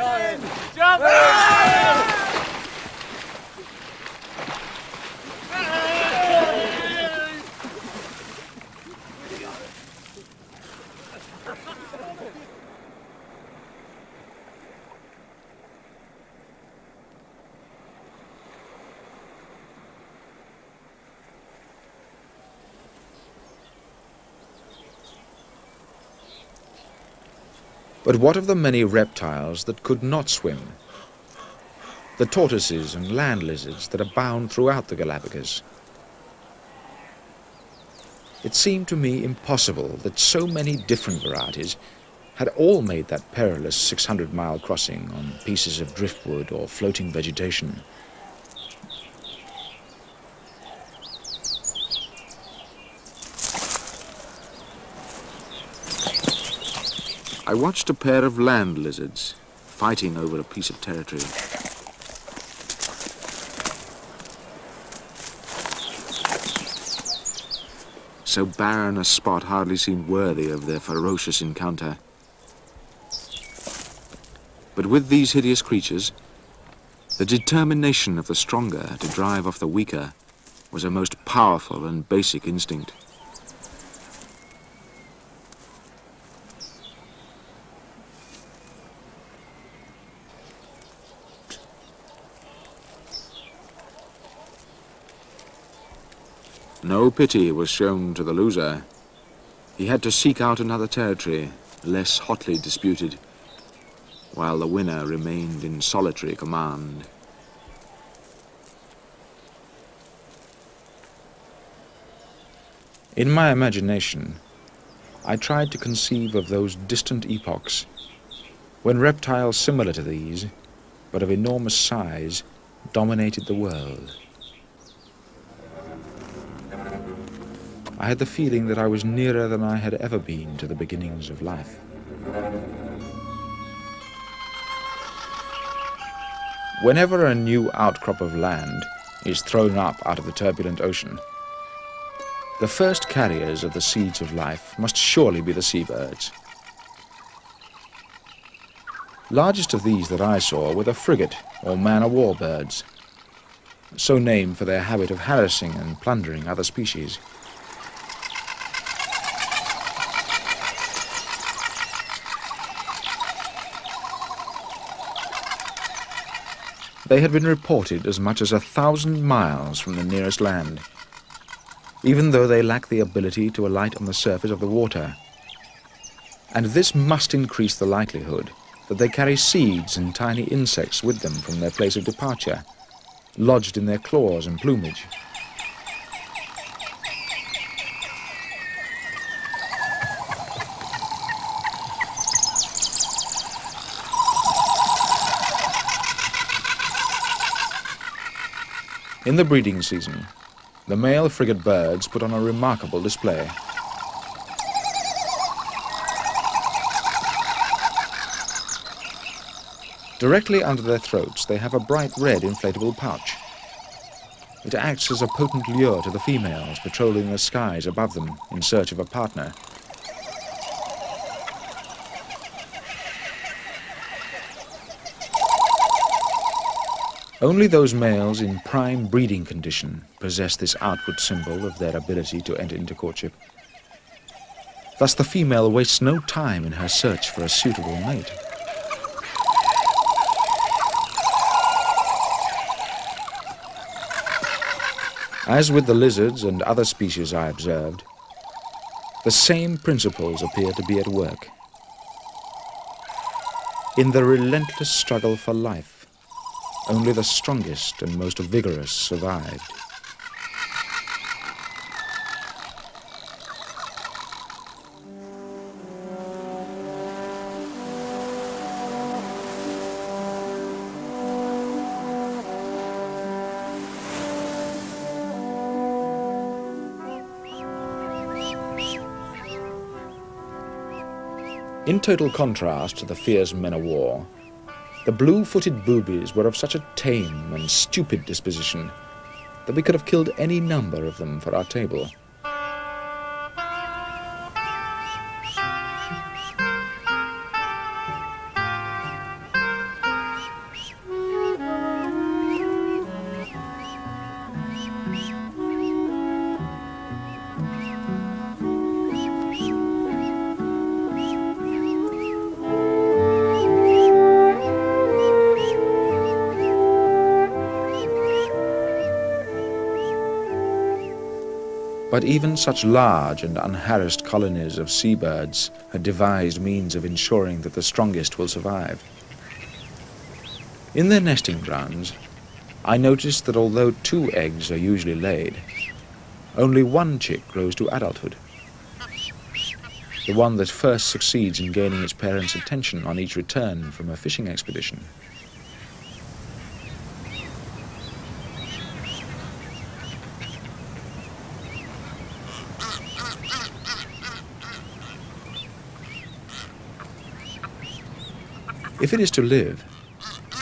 Jump! But what of the many reptiles that could not swim? The tortoises and land lizards that abound throughout the Galapagos? It seemed to me impossible that so many different varieties had all made that perilous 600-mile crossing on pieces of driftwood or floating vegetation. I watched a pair of land lizards fighting over a piece of territory. So barren a spot hardly seemed worthy of their ferocious encounter. But with these hideous creatures, The determination of the stronger to drive off the weaker was a most powerful and basic instinct. No pity was shown to the loser. He had to seek out another territory, less hotly disputed, while the winner remained in solitary command. In my imagination, I tried to conceive of those distant epochs when reptiles similar to these, but of enormous size, dominated the world. I had the feeling that I was nearer than I had ever been to the beginnings of life. Whenever a new outcrop of land is thrown up out of the turbulent ocean, the first carriers of the seeds of life must surely be the seabirds. Largest of these that I saw were the frigate or man-of-war birds, so named for their habit of harassing and plundering other species. They had been reported as much as 1,000 miles from the nearest land, even though they lack the ability to alight on the surface of the water. And this must increase the likelihood that they carry seeds and tiny insects with them from their place of departure, lodged in their claws and plumage. In the breeding season, the male frigate birds put on a remarkable display. Directly under their throats, they have a bright red inflatable pouch. It acts as a potent lure to the females patrolling the skies above them in search of a partner. Only those males in prime breeding condition possess this outward symbol of their ability to enter into courtship. Thus the female wastes no time in her search for a suitable mate. As with the lizards and other species I observed, the same principles appear to be at work. In the relentless struggle for life, only the strongest and most vigorous survived. In total contrast to the fierce men of war, the blue-footed boobies were of such a tame and stupid disposition that we could have killed any number of them for our table. But even such large and unharassed colonies of seabirds had devised means of ensuring that the strongest will survive. In their nesting grounds, I noticed that although 2 eggs are usually laid, only 1 chick grows to adulthood. The one that first succeeds in gaining its parents' attention on each return from a fishing expedition. If it is to live,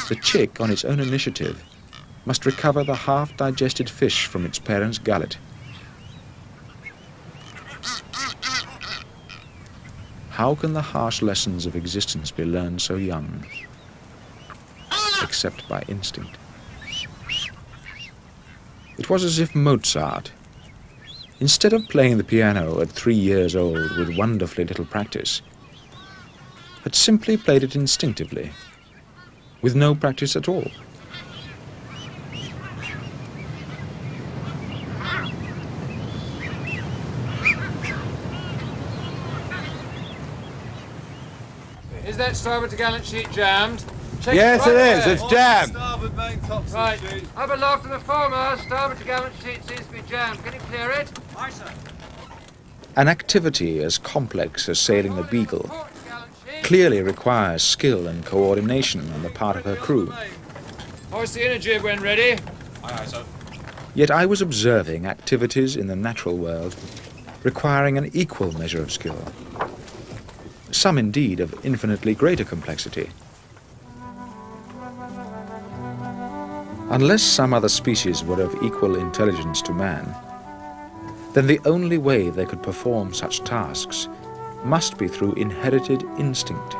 the chick, on its own initiative, must recover the half-digested fish from its parent's gullet. How can the harsh lessons of existence be learned so young, except by instinct? It was as if Mozart, instead of playing the piano at 3 years old with wonderfully little practice, had simply played it instinctively, with no practice at all. Is that starboard gallant sheet jammed? Check Yes, it is. It's jammed. Right. Up aloft to the foremast. Starboard gallant sheet seems to be jammed. Can you clear it? Aye, sir. An activity as complex as sailing the Beagle clearly requires skill and coordination on the part of her crew. Hoist the inner jib when ready. Aye, aye, sir. Yet I was observing activities in the natural world requiring an equal measure of skill, some indeed of infinitely greater complexity. Unless some other species were of equal intelligence to man, then the only way they could perform such tasks must be through inherited instinct.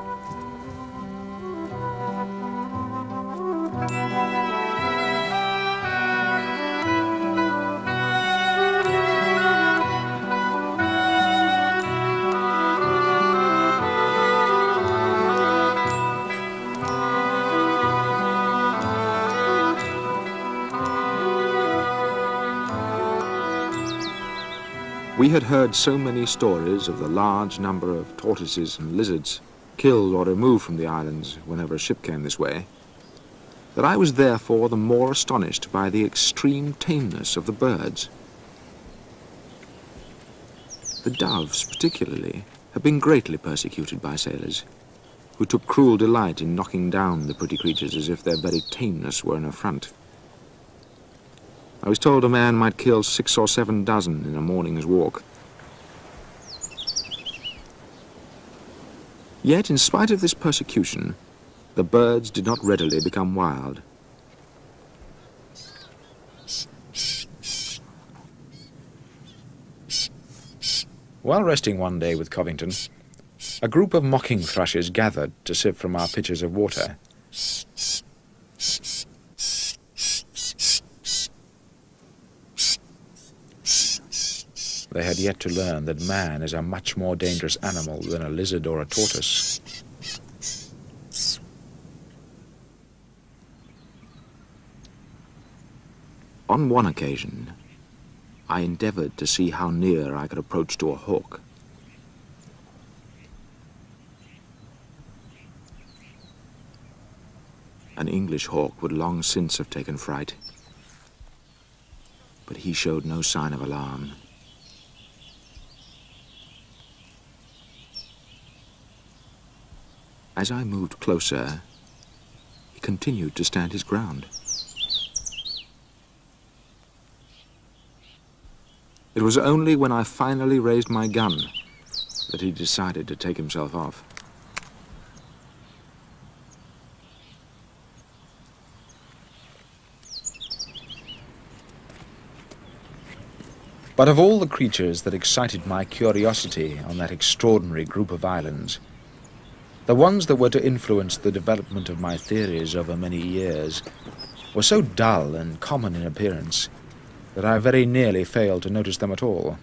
We had heard so many stories of the large number of tortoises and lizards killed or removed from the islands whenever a ship came this way, that I was therefore the more astonished by the extreme tameness of the birds. The doves, particularly, have been greatly persecuted by sailors, who took cruel delight in knocking down the pretty creatures as if their very tameness were an affront. I was told a man might kill 6 or 7 dozen in a morning's walk. Yet, in spite of this persecution, the birds did not readily become wild. While resting one day with Covington, a group of mocking thrushes gathered to sip from our pitchers of water. They had yet to learn that man is a much more dangerous animal than a lizard or a tortoise. On one occasion, I endeavored to see how near I could approach to a hawk. An English hawk would long since have taken fright, but he showed no sign of alarm. As I moved closer, he continued to stand his ground. It was only when I finally raised my gun that he decided to take himself off. But of all the creatures that excited my curiosity on that extraordinary group of islands, the ones that were to influence the development of my theories over many years were so dull and common in appearance that I very nearly failed to notice them at all.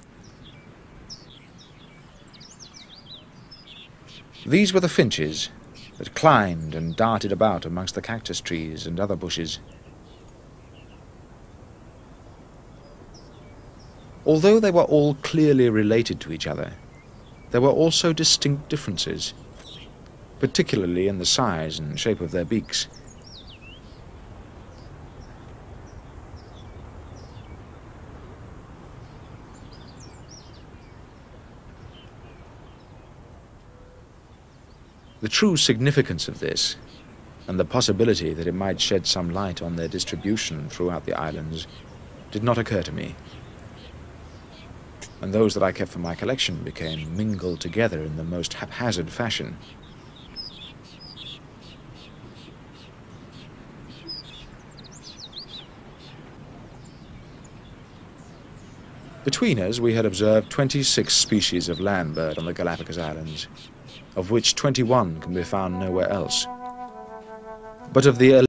These were the finches that climbed and darted about amongst the cactus trees and other bushes. Although they were all clearly related to each other, there were also distinct differences, particularly in the size and shape of their beaks. The true significance of this, and the possibility that it might shed some light on their distribution throughout the islands, did not occur to me, and those that I kept for my collection became mingled together in the most haphazard fashion. Between us, we had observed 26 species of land bird on the Galapagos Islands, of which 21 can be found nowhere else. But of the